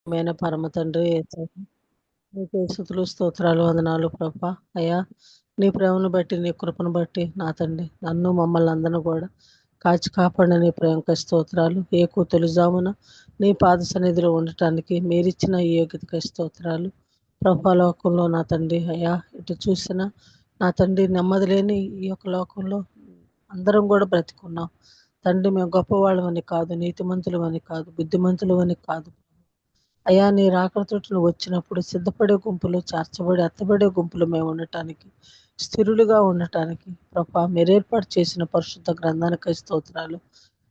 ప్రియమైన పరమ తండ్రి యేసయ్య, నీకే స్తుతులు, స్తోత్రాలు, వందనాలు ప్రభా. అయ్యా, నీ ప్రేమను బట్టి, నీ కృపను బట్టి నా తండ్రి నన్ను మమ్మల్ని అందరిని కూడా కాచి కాపాడిన నీ ప్రేమకు స్తోత్రాలు. ఏ తొలిజామున నీ పాద సన్నిధిలో ఉండటానికి మీరిచ్చిన ఈ యోగ్యతకు స్తోత్రాలు ప్రభా. లోకంలో నా తండ్రి అయ్యా, ఇటు చూసిన నా తండ్రి నెమ్మది లేని ఈ యొక్క లోకంలో అందరం కూడా బ్రతికున్నాం తండ్రి. మేము గొప్పవాళ్ళమని కాదు, నీతిమంతులమని కాదు, బుద్ధిమంతులమని కాదు అయ్యా. నీ రాకడతోటి నువ్వు వచ్చినప్పుడు సిద్ధపడే గుంపులు, చేర్చబడి ఎత్తబడే గుంపులు మేము ఉండటానికి, స్థిరులుగా ఉండటానికి ప్రభా మీరు ఏర్పాటు చేసిన పరిశుద్ధ గ్రంథానికి స్తోత్రాలు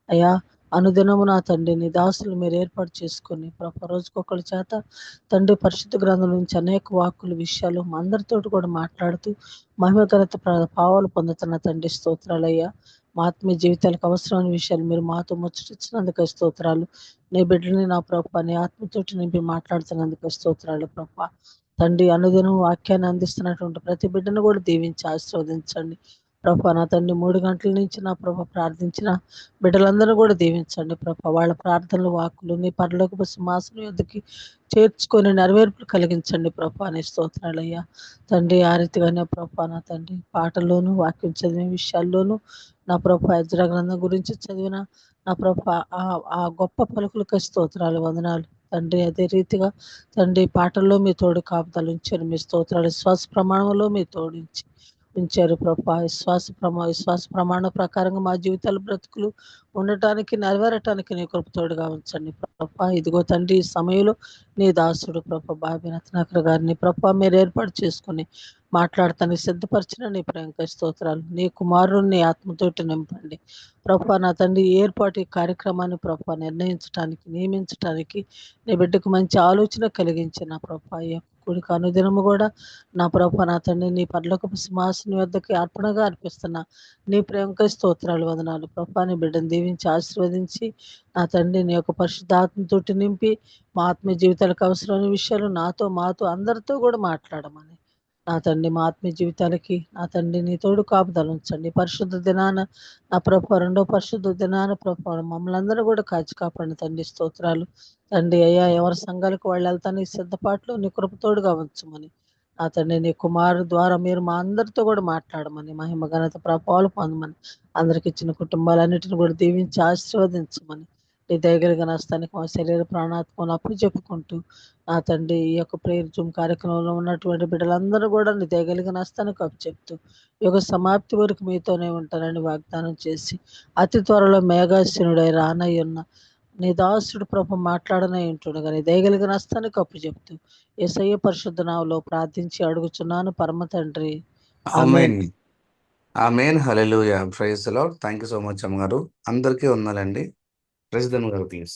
అయ్యా. అనుదినము నా తండ్రి నీ దాసులు మీరు ఏర్పాటు చేసుకొని ప్రభా రోజుకొకరి చేత తండ్రి పరిశుద్ధ గ్రంథం నుంచి అనేక వాక్కులు, విషయాలు మా అందరితోటి కూడా మాట్లాడుతూ మహిమఘనత పావాలు పొందుతున్న తండ్రి స్తోత్రాలయ్యా. మా ఆత్మీయ జీవితాలకు అవసరమైన విషయాలు మీరు మాతో ముచ్చటించినందుకు స్తోత్రాలు. నీ బిడ్డని నా ప్రభ నీ ఆత్మతోటి నింపి మాట్లాడుతున్నందుకు స్తోత్రాలు ప్రభ. తండ్రి అనుదినం వాక్యాన్ని అందిస్తున్నటువంటి ప్రతి బిడ్డను కూడా దీవించి ఆశీర్వదించండి ప్రభ. నా తండ్రి 3 గంటల నుంచి నా ప్రభ ప్రార్థించిన బిడ్డలందరూ కూడా దీవించండి ప్రభ. వాళ్ళ ప్రార్థనలు, వాక్కులు నీ పరలోకపు సింహాసనం యొద్దకి చేర్చుకొని నెరవేర్పులు కలిగించండి ప్రభ అని స్తోత్రాలయ్యా. తండ్రి ఆ రీతిగానే ప్రభ నా తండ్రి పాటల్లోను, వాక్యం చదివే విషయాల్లోనూ నా ప్రభ యజ్రా గ్రంథం గురించి చదివిన నా ప్రభ ఆ గొప్ప పలుకులకు స్తోత్రాలు, వందనాలు తండ్రి. అదే రీతిగా తండ్రి పాటల్లో మీ తోడు కాపుదలు ఉంచారు. మీ స్తోత్రాలు విశ్వాస ప్రమాణంలో మీ తోడించి ఉంచారు ప్రభా. విశ్వాస ప్రమాణ ప్రకారంగా మా జీవితాల బ్రతుకులు ఉండటానికి, నెరవేరటానికి నీ కృప తోడుగా ఉంచండి ప్రభా. ఇదిగో తండ్రి ఈ సమయంలో నీ దాసుడు ప్రభా బాబీ రత్నాకర్ గారిని ప్రభా మీరు ఏర్పాటు చేసుకుని మాట్లాడటానికి సిద్ధపరిచిన నీ ప్రేమక స్తోత్రాలు. నీ కుమారుణ్ణి ఆత్మతోటి నింపండి ప్రభా. నా తండ్రి ఏర్పాటు ఈ కార్యక్రమాన్ని ప్రభా నిర్ణయించడానికి, నియమించడానికి నీ బిడ్డకు మంచి ఆలోచన కలిగించిన ప్రభా. ఈ యొక్క కూడిక అనుదినము కూడా నా ప్రభా నా తండ్రి నీ పరలోకపు సింహాసనం వద్దకి అర్పణగా అర్పిస్తున్న నీ ప్రేమక స్తోత్రాలు, వందనాలు ప్రభా. నీ బిడ్డను దీవించి ఆశీర్వదించి నా తండ్రి నీ యొక్క పరిశుద్ధాత్మతోటి నింపి మా ఆత్మీయ జీవితాలకు అవసరమైన విషయాలు నాతో, మాతో అందరితో కూడా మాట్లాడమని నా తండ్రి మా ఆత్మీయ జీవితాలకి నా తండ్రి నీ తోడు కాపుదలు ఉంచండి. పరిశుద్ధ దినాన నా ప్రభ రెండో పరిశుద్ధ దినాన ప్రభ మమ్మల్ని అందరూ కూడా కాచి కాపాడిన తండ్రి స్తోత్రాలు తండ్రి. అయ్యా ఎవరి సంఘాలకు వాళ్ళు వెళ్తాను ఈ సిద్ధపాట్లు నీ కృపతోడుగా ఉంచమని నా తండ్రి నీ కుమారు ద్వారా మీరు మా అందరితో కూడా మాట్లాడమని, మహిమ ఘనత ప్రభావాలు పొందమని, అందరికి ఇచ్చిన కుటుంబాలన్నిటిని కూడా దీవించి ఆశీర్వదించమని నీ దయగలిగిన నష్టానికి మా శరీర ప్రాణాత్మను అప్పు చెప్పుకుంటూ నా తండ్రి ఈ యొక్క ప్రేయర్ జూమ్ కార్యక్రమంలో ఉన్నటువంటి బిడ్డలందరూ కూడా నీ దయగలిగిన నష్టానికి అప్పు చెప్తూ యుగ సమాప్తి వరకు మీతోనే ఉంటానని వాగ్దానం చేసి అతి త్వరలో మేఘాశనుడై రానయ్యున్న నీ దాసుడు ప్రభు మాట్లాడనే ఉంటుండగా కానీ దయగలిగిన నష్టానికి అప్పు చెప్తూ యేసయ్య పరిశుద్ధ నామములో ప్రార్థించి అడుగుచున్నాను పరమ తండ్రి, ఆమేన్. ఆమెన్. ఆమెన్. హల్లెలూయా. Praise the Lord. Thank you so much అమ్మగారు. అందరికీ వందనాలండి. ప్రైజ్ ది గారు please.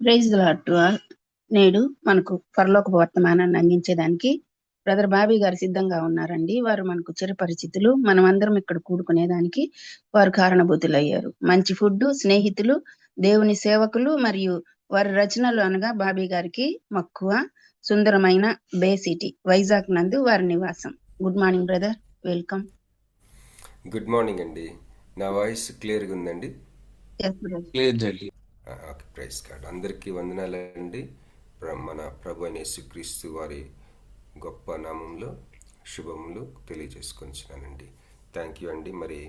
Praise the Lord to all. నేడు మనకు పరలోకపు వర్తమానాన్ని అందించేదానికి బ్రదర్ బాబీ గారు సిద్ధంగా ఉన్నారండి. వారు మనకు చిరపరిచితులు. మనం అందరం ఇక్కడ కూడుకునేదానికి వారు కారణభూతులయ్యారు. మంచి ఫుడ్, స్నేహితులు, దేవుని సేవకులు మరియు వారి రచనలు అనగా బాబీ గారికి మక్కువ సుందరమైన బే సిటీ వైజాగ్ నందు వారి నివాసం. Good morning brother, welcome. Good morning అండి. నా వాయిస్ క్లియర్గా ఉందండి? Okay, praise God. అందరికీ వందనాలండి. మన ప్రభు అయిన యేసుక్రీస్తు వారి గొప్ప నామంలో శుభములు తెలియజేసుకొంచున్నానండి. థ్యాంక్ యూ అండి. మరి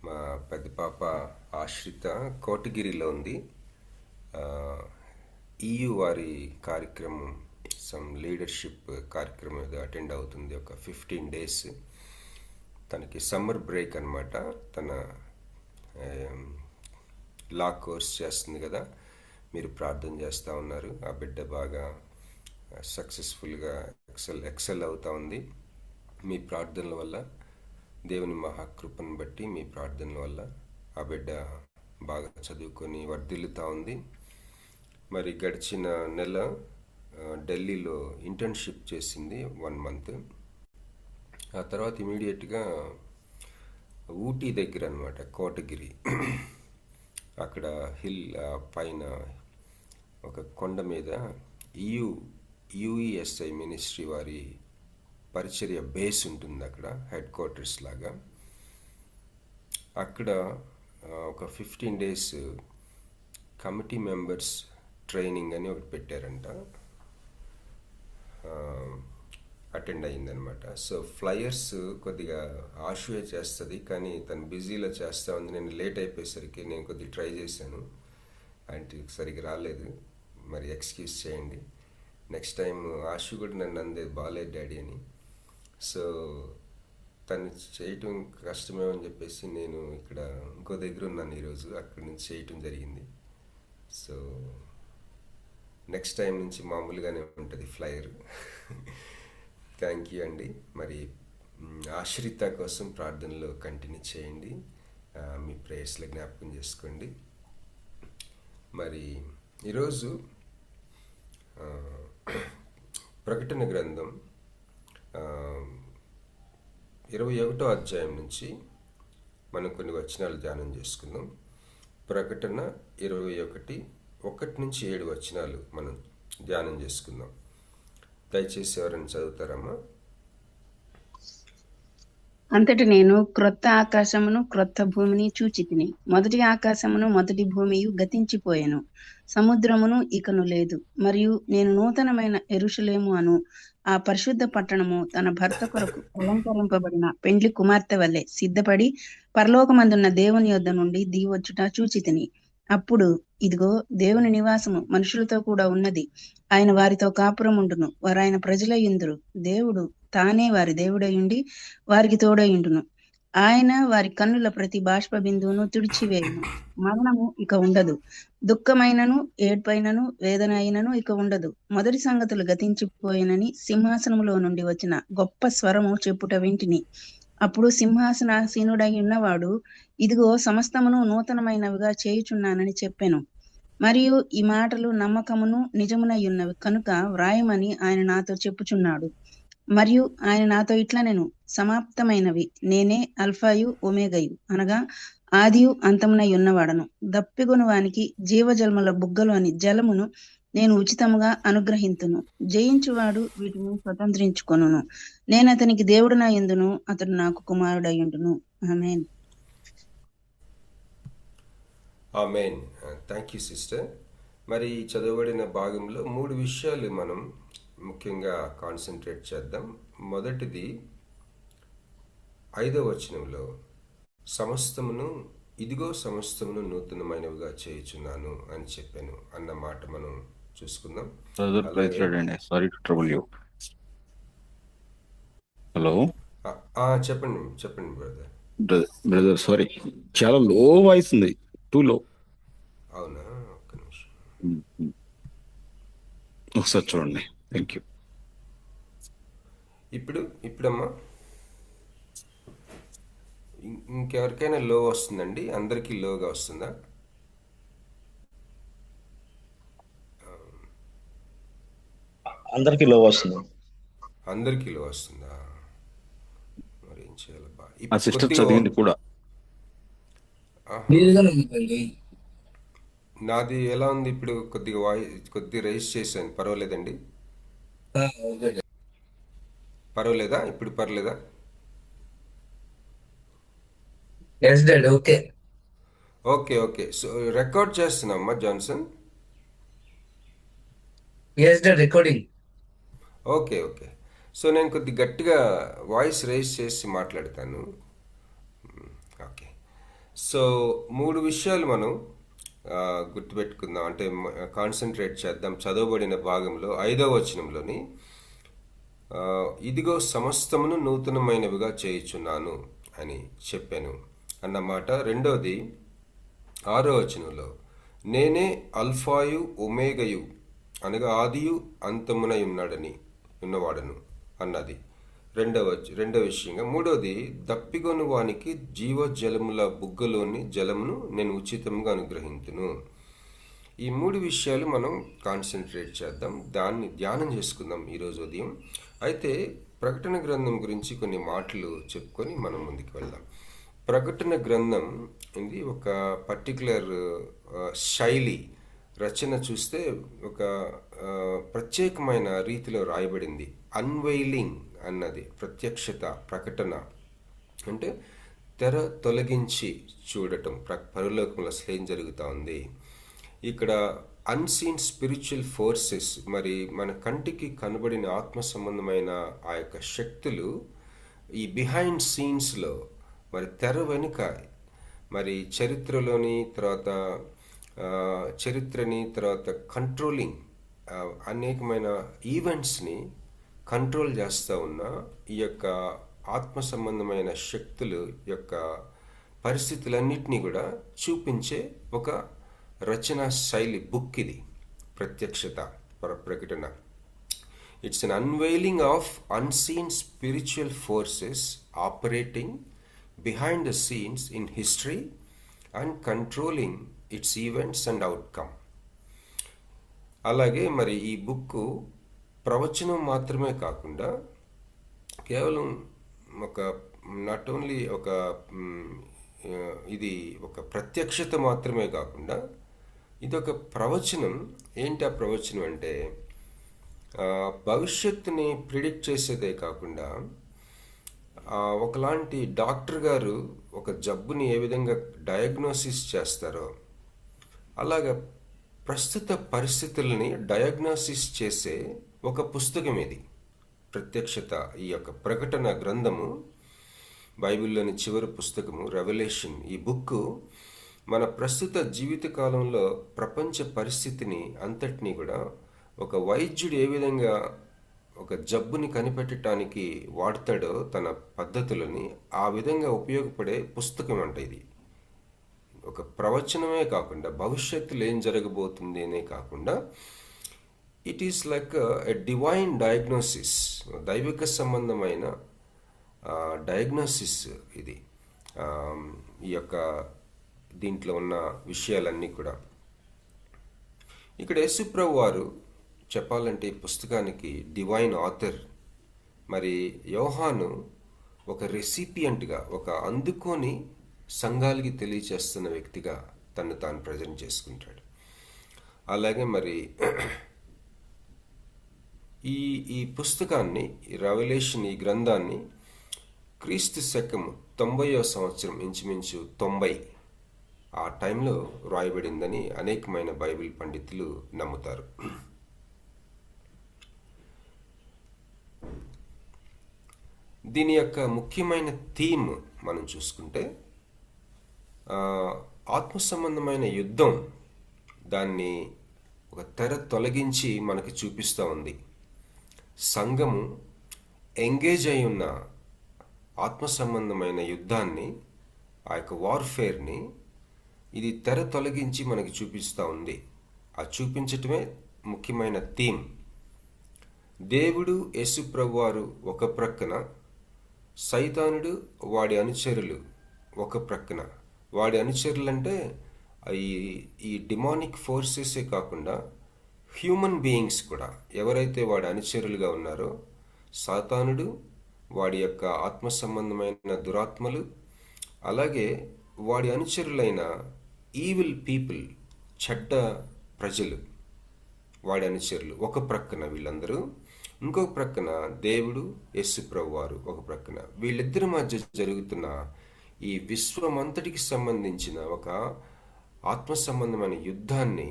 మా పెద్ద పాప ఆశ్రిత కోటగిరిలో ఉంది. EU వారి కార్యక్రమం, సమ్ లీడర్షిప్ కార్యక్రమం ఏదో అటెండ్ అవుతుంది. ఒక 15 days తనకి సమ్మర్ బ్రేక్ అనమాట. తన లా కోర్స్ చేస్తుంది కదా, మీరు ప్రార్థన చేస్తూ ఉన్నారు. ఆ బిడ్డ బాగా సక్సెస్ఫుల్గా ఎక్సెల్ అవుతూ ఉంది. మీ ప్రార్థనల వల్ల, దేవుని మహాకృపను బట్టి మీ ప్రార్థనల వల్ల ఆ బిడ్డ బాగా చదువుకొని వర్ధిల్లుతూ ఉంది. మరి గడిచిన నెల ఢిల్లీలో ఇంటర్న్షిప్ చేసింది 1 month. ఆ తర్వాత ఇమీడియట్గా ఊటీ దగ్గర అనమాట, కోటగిరి, అక్కడ హిల్ పైన ఒక కొండ మీద UESI మినిస్ట్రీ వారి పరిచర్య బేస్ ఉంటుంది. అక్కడ హెడ్ క్వార్టర్స్ లాగా. అక్కడ ఒక 15 days కమిటీ మెంబర్స్ ట్రైనింగ్ అని ఒకటి పెట్టారంట, అటెండ్ అయ్యిందనమాట. సో ఫ్లయర్స్ కొద్దిగా ఆశువే చేస్తుంది, కానీ తను బిజీలో చేస్తూ ఉంది. నేను లేట్ అయిపోయేసరికి నేను కొద్దిగా ట్రై చేశాను, అంటే సరిగ్గా రాలేదు, మరి ఎక్స్క్యూజ్ చేయండి. నెక్స్ట్ టైం ఆశు కూడా నన్ను అందేది బాగాలేదు డాడీ అని. సో తను చేయటం కష్టమేమని చెప్పేసి నేను ఇక్కడ ఇంకో దగ్గర ఉన్నాను ఈరోజు, అక్కడి నుంచి చేయటం జరిగింది. సో నెక్స్ట్ టైం నుంచి మామూలుగానే ఉంటుంది ఫ్లైయర్. థ్యాంక్ యూ అండి. మరి ఆశ్రిత కోసం ప్రార్థనలో కంటిన్యూ చేయండి, మీ ప్రేయర్స్లో జ్ఞాపకం చేసుకోండి. మరి ఈరోజు ప్రకటన గ్రంథం 21వ అధ్యాయం నుంచి మనం కొన్ని వచనాలు ధ్యానం చేసుకుందాం. ప్రకటన 21:1 నుంచి 7 వచనాలు మనం ధ్యానం చేసుకుందాం. దయచేసి ఎవరైనా చదువుతారమ్మా? అంతటి నేను క్రొత్త ఆకాశమును క్రొత్త భూమిని చూచితిని. మొదటి ఆకాశమును మొదటి భూమియు గతించిపోయెను, సముద్రమును ఇకను లేదు. మరియు నేను నూతనమైన యెరూషలేము అను ఆ పరిశుద్ధ పట్టణము తన భర్త కొరకు అలంకరింపబడిన పెండ్లి కుమార్తె వలె సిద్ధపడి పరలోకమందున్న దేవుని యొద్ద నుండి దిగివచ్చుట చూచితిని. అప్పుడు ఇదిగో, దేవుని నివాసము మనుషులతో కూడా ఉన్నది. ఆయన వారితో కాపురముండును, వారు ఆయన ప్రజలయ్యుందురు. దేవుడు తానే వారి దేవుడయుండి వారికి తోడయుండును. ఆయన వారి కన్నుల ప్రతి బాష్ప బిందువును తుడిచివేయును. మరణము ఇక ఉండదు, దుఃఖమైనను ఏడ్పైనను వేదన అయినను ఇక ఉండదు. మొదటి సంగతులు గతించిపోయినని సింహాసనములో నుండి వచ్చిన గొప్ప స్వరము చెప్పుట వింటిని. అప్పుడు సింహాసనాసీనుడై ఉన్నవాడు, ఇదిగో సమస్తమును నూతనమైనవిగా చేయుచున్నానని చెప్పెను. మరియు ఈ మాటలు నమ్మకమును నిజమునై ఉన్నవి కనుక వ్రాయమని ఆయన నాతో చెప్పుచున్నాడు. మరియు ఆయన నాతో ఇట్లనెను, సమాప్తమైనవి. నేనే అల్ఫాయు ఒమేగయు, అనగా ఆదియు అంతమునై ఉన్నవాడను. దప్పిగొను వానికి జీవజలముల బుగ్గలోని జలమును నేను ఉచితముగా అనుగ్రహింతును. జయించువాడు వీటిని స్వతంత్రించుకొనును. నేను అతనికి దేవుడునయుందును, అతడు నాకు కుమారుడయుండును. ఆమేన్. ఆమేన్. Thank you sister. మరి చదవబడిన భాగంలో 3 విషయాలు మనం ముఖ్యంగా కాన్సన్ట్రేట్ చేద్దాం. మొదటిది 5వ వచనంలో సమస్తమును, ఇదిగో సమస్తమును నూతనమైనవిగా చేయుచున్నాను అని చెప్పాను అన్న మాట మనం చూసుకుందాం. Sorry to trouble you. Hello చెప్పండి చెప్పండి బ్రదర్. బ్రదర్, సారీ, చాలా లో వాయిస్ ఉంది, టూ లో. అవునా, ఒక్క నిమిషం. ఒకసారి చూడండి. Thank you. ఇప్పుడమ్మా ఇంకెవరికైనా లో వస్తుందండి? అందరికీ లోగా వస్తుందా? అందరికీ లో వస్తుంది. అందరికీ లో వస్తుందా? మరి ఏం చేయాలబ్బా? ఆ సిస్టర్ చదివింది కూడా. నాది ఎలా ఉంది ఇప్పుడు? కొద్దిగా రైస్ చేశాను, పర్వాలేదండి? పర్వాలేదా? ఇప్పుడు పర్లేదా? Okay okay. సో రికార్డ్ చేస్తున్నామ్మా Johnson. Recording. Okay okay. So నేను కొద్దిగా గట్టిగా వాయిస్ రైజ్ చేసి మాట్లాడతాను. ఓకే. సో 3 విషయాలు మనం గుర్తుపెట్టుకుందాం, అంటే కాన్సన్ట్రేట్ చేద్దాం. చదవబడిన భాగంలో 5వ వచనంలోని ఇదిగో సమస్తమును నూతనమైనవిగా చేయుచున్నాను అని చెప్పాను అన్నమాట. రెండవది 6వ వచనంలో నేనే అల్ఫాయు ఒమేగయు, అనగా ఆదియు అంతమునై ఉన్నవాడను అన్నది రెండవ విషయంగా. మూడవది దప్పిగొను వానికి జీవజలముల బుగ్గలోని జలమును నేను ఉచితంగా అనుగ్రహింతును. ఈ 3 విషయాలు మనం కాన్సన్ట్రేట్ చేద్దాం, దాన్ని ధ్యానం చేసుకుందాం ఈరోజు ఉదయం. అయితే ప్రకటన గ్రంథం గురించి కొన్ని మాటలు చెప్పుకొని మనం ముందుకు వెళ్దాం. ప్రకటన గ్రంథం ఇది ఒక పర్టికులర్ శైలి, రచన చూస్తే ఒక ప్రత్యేకమైన రీతిలో రాయబడింది. అన్వెయిలింగ్ అన్నది ప్రత్యక్షత, ప్రకటన అంటే తెర తొలగించి చూడటం, పరలోకంలో అసలు ఏం జరుగుతూ ఉంది. ఇక్కడ అన్సీన్ స్పిరిచువల్ ఫోర్సెస్, మరి మన కంటికి కనబడిన ఆత్మ సంబంధమైన ఆ యొక్క శక్తులు ఈ బిహైండ్ సీన్స్లో, మరి తెర వెనుక, మరి చరిత్రలోని తర్వాత కంట్రోలింగ్ అనేకమైన ఈవెంట్స్ని కంట్రోల్ చేస్తూ ఉన్న ఈ యొక్క ఆత్మ సంబంధమైన శక్తులు యొక్క పరిస్థితులన్నిటినీ కూడా చూపించే ఒక రచనా శైలి బుక్ ఇది, ప్రత్యక్షత ప్రకటన. It's an unveiling of unseen spiritual forces operating behind the scenes in history and controlling its events and outcome. అలాగే మరి ఈ బుక్ ప్రవచనం మాత్రమే కాకుండా, కేవలం ఒక నాట్ ఓన్లీ ఇది ఒక ప్రత్యక్షత మాత్రమే కాకుండా, ఇది ఒక ప్రవచనం. ఏంటి ఆ ప్రవచనం అంటే, భవిష్యత్తుని ప్రిడిక్ట్ చేసేదే కాకుండా, ఒకలాంటి డాక్టర్ గారు ఒక జబ్బుని ఏ విధంగా డయాగ్నోసిస్ చేస్తారో, అలాగా ప్రస్తుత పరిస్థితుల్ని డయాగ్నోసిస్ చేసే ఒక పుస్తకం ఇది, ప్రత్యక్షత. ఈ యొక్క ప్రకటన గ్రంథము, బైబిల్లోని చివరి పుస్తకము రెవల్యూషన్. ఈ బుక్ మన ప్రస్తుత జీవితకాలంలో ప్రపంచ పరిస్థితిని అంతటినీ కూడా, ఒక వైద్యుడు ఏ విధంగా ఒక జబ్బుని కనిపెట్టడానికి వాడతాడో తన పద్ధతులని, ఆ విధంగా ఉపయోగపడే పుస్తకం అంట ఇది. ఒక ప్రవచనమే కాకుండా, భవిష్యత్తులో ఏం జరగబోతుంది అనే కాకుండా, it is like a divine diagnosis, దైవిక సంబంధమైన డయాగ్నోసిస్ ఇది. ఈ యొక్క దీంట్లో ఉన్న విషయాలన్నీ కూడా ఇక్కడ యేసుప్రభు వారు చెప్పాలంటే ఈ పుస్తకానికి డివైన్ ఆథర్. మరి యోహాను ఒక రెసిపియంట్గా, ఒక అందుకొని సంఘాలకి తెలియచేస్తున్న వ్యక్తిగా తను తాను ప్రజెంట్ చేసుకుంటాడు. అలాగే మరి ఈ పుస్తకాన్ని, ఈ రెవల్యూషన్, ఈ గ్రంథాన్ని క్రీస్తు శకము 90వ సంవత్సరం, ఇంచుమించు 90 ఆ టైంలో రాయబడిందని అనేకమైన బైబిల్ పండితులు నమ్ముతారు. దీని యొక్క ముఖ్యమైన థీమ్ మనం చూసుకుంటే, ఆత్మ సంబంధమైన యుద్ధం, దాన్ని ఒక తెర తొలగించి మనకి చూపిస్తూ ఉంది. సంఘము ఎంగేజ్ అయి ఉన్న ఆత్మ సంబంధమైన యుద్ధాన్ని, ఆ యొక్క వార్ఫేర్ని ఇది తెర తొలగించి మనకి చూపిస్తూ ఉంది. ఆ చూపించటమే ముఖ్యమైన థీమ్. దేవుడు యేసుప్రభు వారు ఒక ప్రక్కన, సైతానుడు వాడి అనుచరులు ఒక ప్రక్కన. వాడి అనుచరులు అంటే ఈ డిమానిక్ ఫోర్సెసే కాకుండా హ్యూమన్ బీయింగ్స్ కూడా, ఎవరైతే వాడి అనుచరులుగా ఉన్నారో, సాతానుడు, వాడి యొక్క ఆత్మ సంబంధమైన దురాత్మలు, అలాగే వాడి అనుచరులైన ఈవిల్ పీపుల్, చెడ్డ ప్రజలు, వాడి అనుచరులు ఒక ప్రక్కన వీళ్ళందరూ. ఇంకొక ప్రక్కన దేవుడు, యేసుప్రభు వారు ఒక ప్రక్కన. వీళ్ళిద్దరి మధ్య జరుగుతున్న ఈ విశ్వమంతటికి సంబంధించిన ఒక ఆత్మ సంబంధమైన యుద్ధాన్ని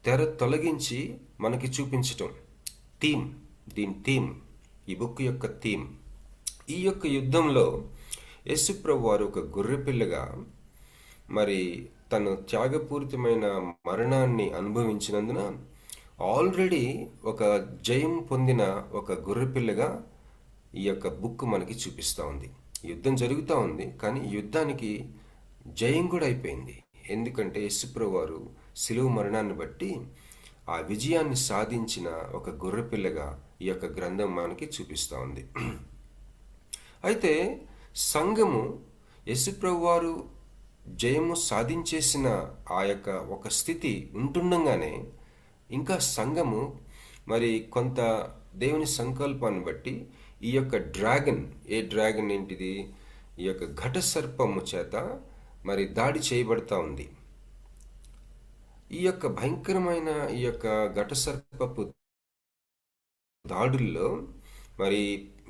తెర తొలగించి మనకి చూపించటం థీమ్. దీని థీమ్, ఈ బుక్ యొక్క థీమ్. ఈ యొక్క యుద్ధంలో యేసుప్రభు వారు ఒక గొర్రెపిల్లగా, మరి తను త్యాగపూరితమైన మరణాన్ని అనుభవించినందున ఆల్రెడీ ఒక జయం పొందిన ఒక గొర్రెపిల్లగా ఈ యొక్క బుక్ మనకి చూపిస్తూ ఉంది. యుద్ధం జరుగుతూ ఉంది, కానీ యుద్ధానికి జయం కూడా అయిపోయింది. ఎందుకంటే యేసుప్రభు వారు శిలువ మరణాన్ని బట్టి ఆ విజయాన్ని సాధించిన ఒక గొర్రెపిల్లగా ఈ యొక్క గ్రంథం మనకి చూపిస్తూ ఉంది. అయితే సంఘము యేసుప్రభు వారు జయము సాధించేసిన ఆ యొక్క ఒక స్థితి ఉంటుండగానే, ఇంకా సంఘము మరి కొంత దేవుని సంకల్పాన్ని బట్టి ఈ యొక్క డ్రాగన్, ఏ డ్రాగన్ ఏంటిది, ఈ యొక్క ఘట సర్పము చేత మరి దాడి చేయబడతా ఉంది. ఈ యొక్క భయంకరమైన ఈ యొక్క ఘట సర్పపు దాడుల్లో మరి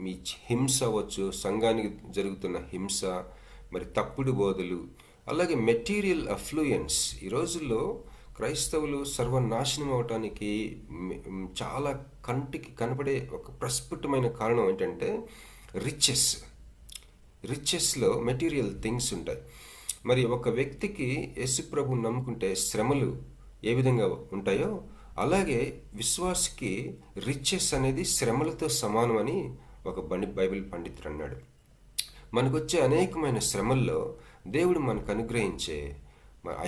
మీ హింస అవ్వచ్చు, సంఘానికి జరుగుతున్న హింస, మరి తప్పుడు బోధలు, అలాగే మెటీరియల్ అఫ్లూయెన్స్. ఈ రోజుల్లో క్రైస్తవులు సర్వనాశనం అవటానికి చాలా కంటికి కనపడే ఒక ప్రస్ఫుటమైన కారణం ఏంటంటే రిచెస్లో మెటీరియల్ థింగ్స్ ఉంటాయి. మరి ఒక వ్యక్తికి యేసుప్రభుని నమ్ముకుంటే శ్రమలు ఏ విధంగా ఉంటాయో అలాగే విశ్వాసికి రిచెస్ అనేది శ్రమలతో సమానమని ఒక బైబిల్ పండితుడు అన్నాడు. మనకొచ్చే అనేకమైన శ్రమల్లో దేవుడు మనకు అనుగ్రహించే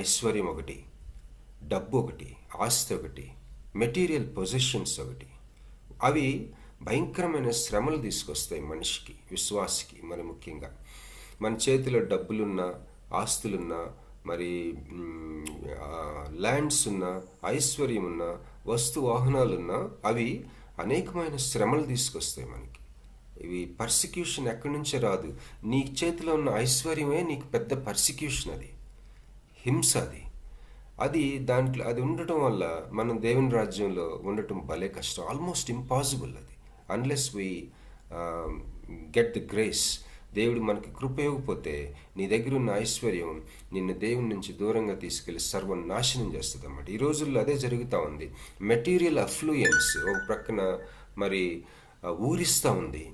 ఐశ్వర్యం ఒకటి, డబ్బు ఒకటి, ఆస్తి ఒకటి, మెటీరియల్ పొజిషన్స్ ఒకటి, అవి భయంకరమైన శ్రమలు తీసుకొస్తాయి మనిషికి, విశ్వాసికి. మరి ముఖ్యంగా మన చేతిలో డబ్బులున్నా, ఆస్తులున్నా, మరి ల్యాండ్స్ ఉన్నా, ఐశ్వర్యం ఉన్నా, వస్తు వాహనాలున్నా అవి అనేకమైన శ్రమలు తీసుకొస్తాయి మనకి. ఇవి పర్సిక్యూషన్ ఎక్కడి నుంచే రాదు. నీ చేతిలో ఉన్న ఐశ్వర్యమే నీకు పెద్ద పర్సిక్యూషన్, అది హింస. అది దాంట్లో అది ఉండటం వల్ల మనం దేవుని రాజ్యంలో ఉండటం భలే కష్టం, ఆల్మోస్ట్ ఇంపాసిబుల్ అది, unless we get the grace. దేవుడు మనకి కృప ఇవ్వకపోతే నీ దగ్గర ఉన్న ఐశ్వర్యం నిన్ను దేవుని నుంచి దూరంగా తీసుకెళ్లి సర్వనాశనం చేస్తుంది అన్నమాట. ఈ రోజుల్లో అదే జరుగుతూ ఉంది. మెటీరియల్ అఫ్లూయెన్స్ ఒక ప్రక్కన మరి ఊరిస్తూ ఉంది.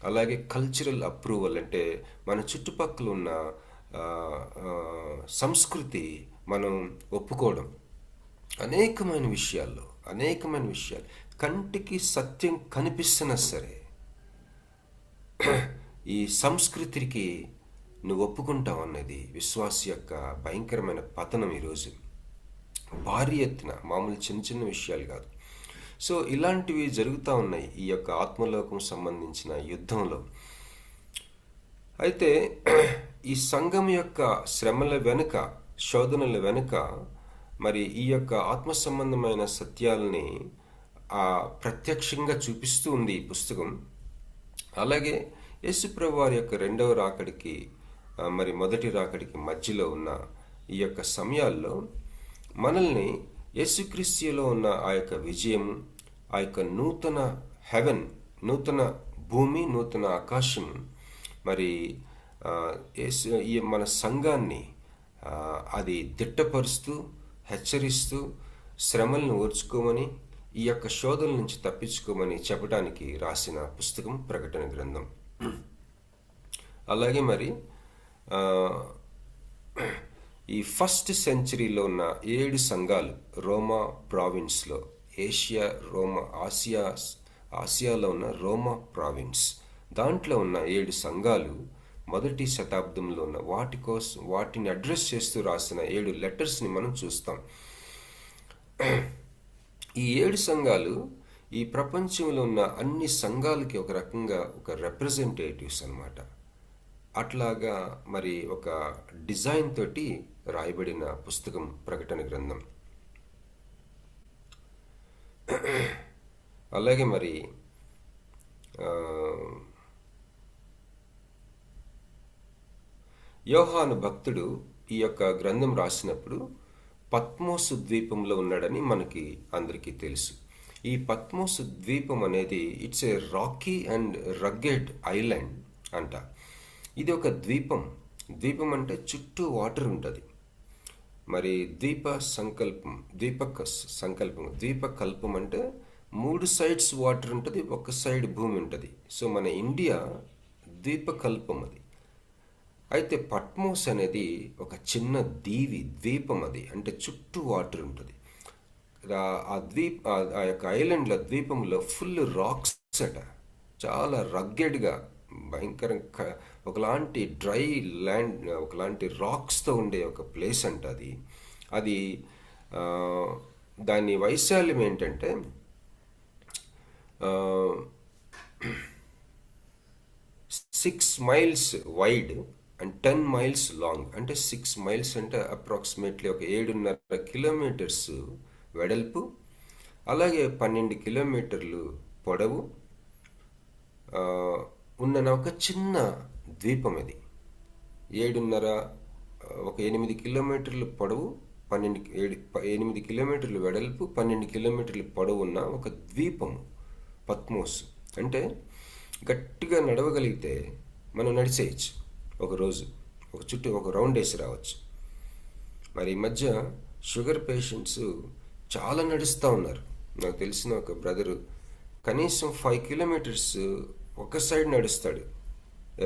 అలాగే కల్చరల్ అప్రూవల్, అంటే మన చుట్టుపక్కల ఉన్న సంస్కృతి మనం ఒప్పుకోవడం, అనేకమైన విషయాలు కంటికి సత్యం కనిపిస్తున్నా సరే ఈ సంస్కృతికి నువ్వు ఒప్పుకుంటావు అన్నది విశ్వాస యొక్క భయంకరమైన పతనం. ఈరోజు భారీ ఎత్తున, మామూలు చిన్న చిన్న విషయాలు కాదు. సో ఇలాంటివి జరుగుతూ ఉన్నాయి ఈ యొక్క ఆత్మలోకం సంబంధించిన యుద్ధంలో. అయితే ఈ సంఘం యొక్క శ్రమల వెనుక, శోధనల వెనుక మరి ఈ యొక్క ఆత్మ సంబంధమైన సత్యాలని ప్రత్యక్షంగా చూపిస్తూ ఉంది ఈ పుస్తకం. అలాగే యేసుప్రభు వారి యొక్క రెండవ రాకడికి మరి మొదటి రాకడికి మధ్యలో ఉన్న ఈ యొక్క సమయాల్లో మనల్ని యేసుక్రీస్తులో ఉన్న ఆ యొక్క విజయం, ఆ యొక్క నూతన హెవెన్, నూతన భూమి, నూతన ఆకాశం, మరి ఈ మన సంఘాన్ని అది దిట్టపరుస్తూ, హెచ్చరిస్తూ, శ్రమలను ఓర్చుకోమని, ఈ యొక్క శోధన నుంచి తప్పించుకోమని చెప్పడానికి రాసిన పుస్తకం ప్రకటన గ్రంథం. అలాగే మరి ఈ ఫస్ట్ సెంచరీలో ఉన్న 7 సంఘాలు రోమా ప్రావిన్స్లో, ఆసియాలో ఉన్న రోమా ప్రావిన్స్, దాంట్లో ఉన్న 7 సంఘాలు మొదటి శతాబ్దంలో ఉన్న వాటిని అడ్రస్ చేస్తూ రాసిన 7 లెటర్స్ని మనం చూస్తాం. ఈ 7 సంఘాలు ఈ ప్రపంచంలో ఉన్న అన్ని సంఘాలకి ఒక రకంగా ఒక రిప్రజెంటేటివ్స్ అన్నమాట. అట్లాగా మరి ఒక డిజైన్ తోటి రాయబడిన పుస్తకం ప్రకటన గ్రంథం. అలాగే మరి యోహాను భక్తుడు ఈ యొక్క గ్రంథం రాసినప్పుడు పత్మోసు ద్వీపంలో ఉన్నాడని మనకి అందరికీ తెలుసు. ఈ పత్మోసు ద్వీపం అనేది it's a Rocky and rugged island అంట. ఇది ఒక ద్వీపం. ద్వీపం అంటే చుట్టూ వాటర్ ఉంటుంది. మరి ద్వీపకల్పం అంటే 3 సైడ్స్ వాటర్ ఉంటుంది, ఒక సైడ్ భూమి ఉంటుంది. సో మన ఇండియా ద్వీపకల్పం అది. అయితే పట్మోస్ అనేది ఒక చిన్న ద్వీపం అది, అంటే చుట్టూ వాటర్ ఉంటుంది. ఆ యొక్క ఐలాండ్లో, ద్వీపంలో ఫుల్ రాక్స్ అట, చాలా రగ్గెడ్గా, భయంకరంగా ఒకలాంటి డ్రై ల్యాండ్, ఒకలాంటి రాక్స్తో ఉండే ఒక ప్లేస్ అంట అది. దాని వైశాల్యం ఏంటంటే 6 miles wide and 10 miles long. అంటే 6 మైల్స్ అంటే అప్రాక్సిమేట్లీ ఒక 7.5 కిలోమీటర్స్ వెడల్పు, అలాగే 12 కిలోమీటర్లు పొడవు ఉన్న ఒక చిన్న ద్వీపం ఇది. 8 కిలోమీటర్లు పొడవు, 8 కిలోమీటర్లు వెడల్పు, 12 కిలోమీటర్లు పొడవు ఉన్న ఒక ద్వీపం పత్మోస్. అంటే గట్టిగా నడవగలిగితే మనం నడిచేయచ్చు, ఒక రోజు చుట్టూ ఒక రౌండ్ వేసి రావచ్చు. మరి ఈ మధ్య షుగర్ పేషెంట్స్ చాలా నడుస్తూ ఉన్నారు. నాకు తెలిసిన ఒక బ్రదరు కనీసం 5 కిలోమీటర్స్ ఒక సైడ్ నడుస్తాడు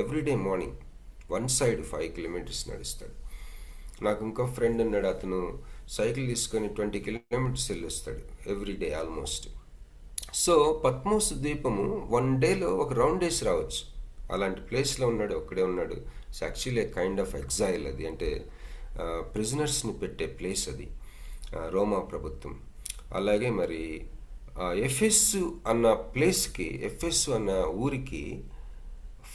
everyday morning. One side 5 kilometres నడుస్తాడు. నాకు ఇంకో ఫ్రెండ్ ఉన్నాడు, అతను సైకిల్ తీసుకొని 20 కిలోమీటర్స్ వెళ్ళొస్తాడు ఎవ్రీడే ఆల్మోస్ట్. సో పద్మోస్ ద్వీపము 1 డేలో ఒక రౌండ్ వేసి రావచ్చు. అలాంటి ప్లేస్లో ఉన్నాడు, ఒక్కడే ఉన్నాడు. It's actually kind of exhale. అది అంటే ప్రిజనర్స్ని పెట్టే ప్లేస్ అది, రోమా ప్రభుత్వం. అలాగే మరి ఎఫెస్సు అన్న ప్లేస్కి, ఎఫెస్సు అన్న ఊరికి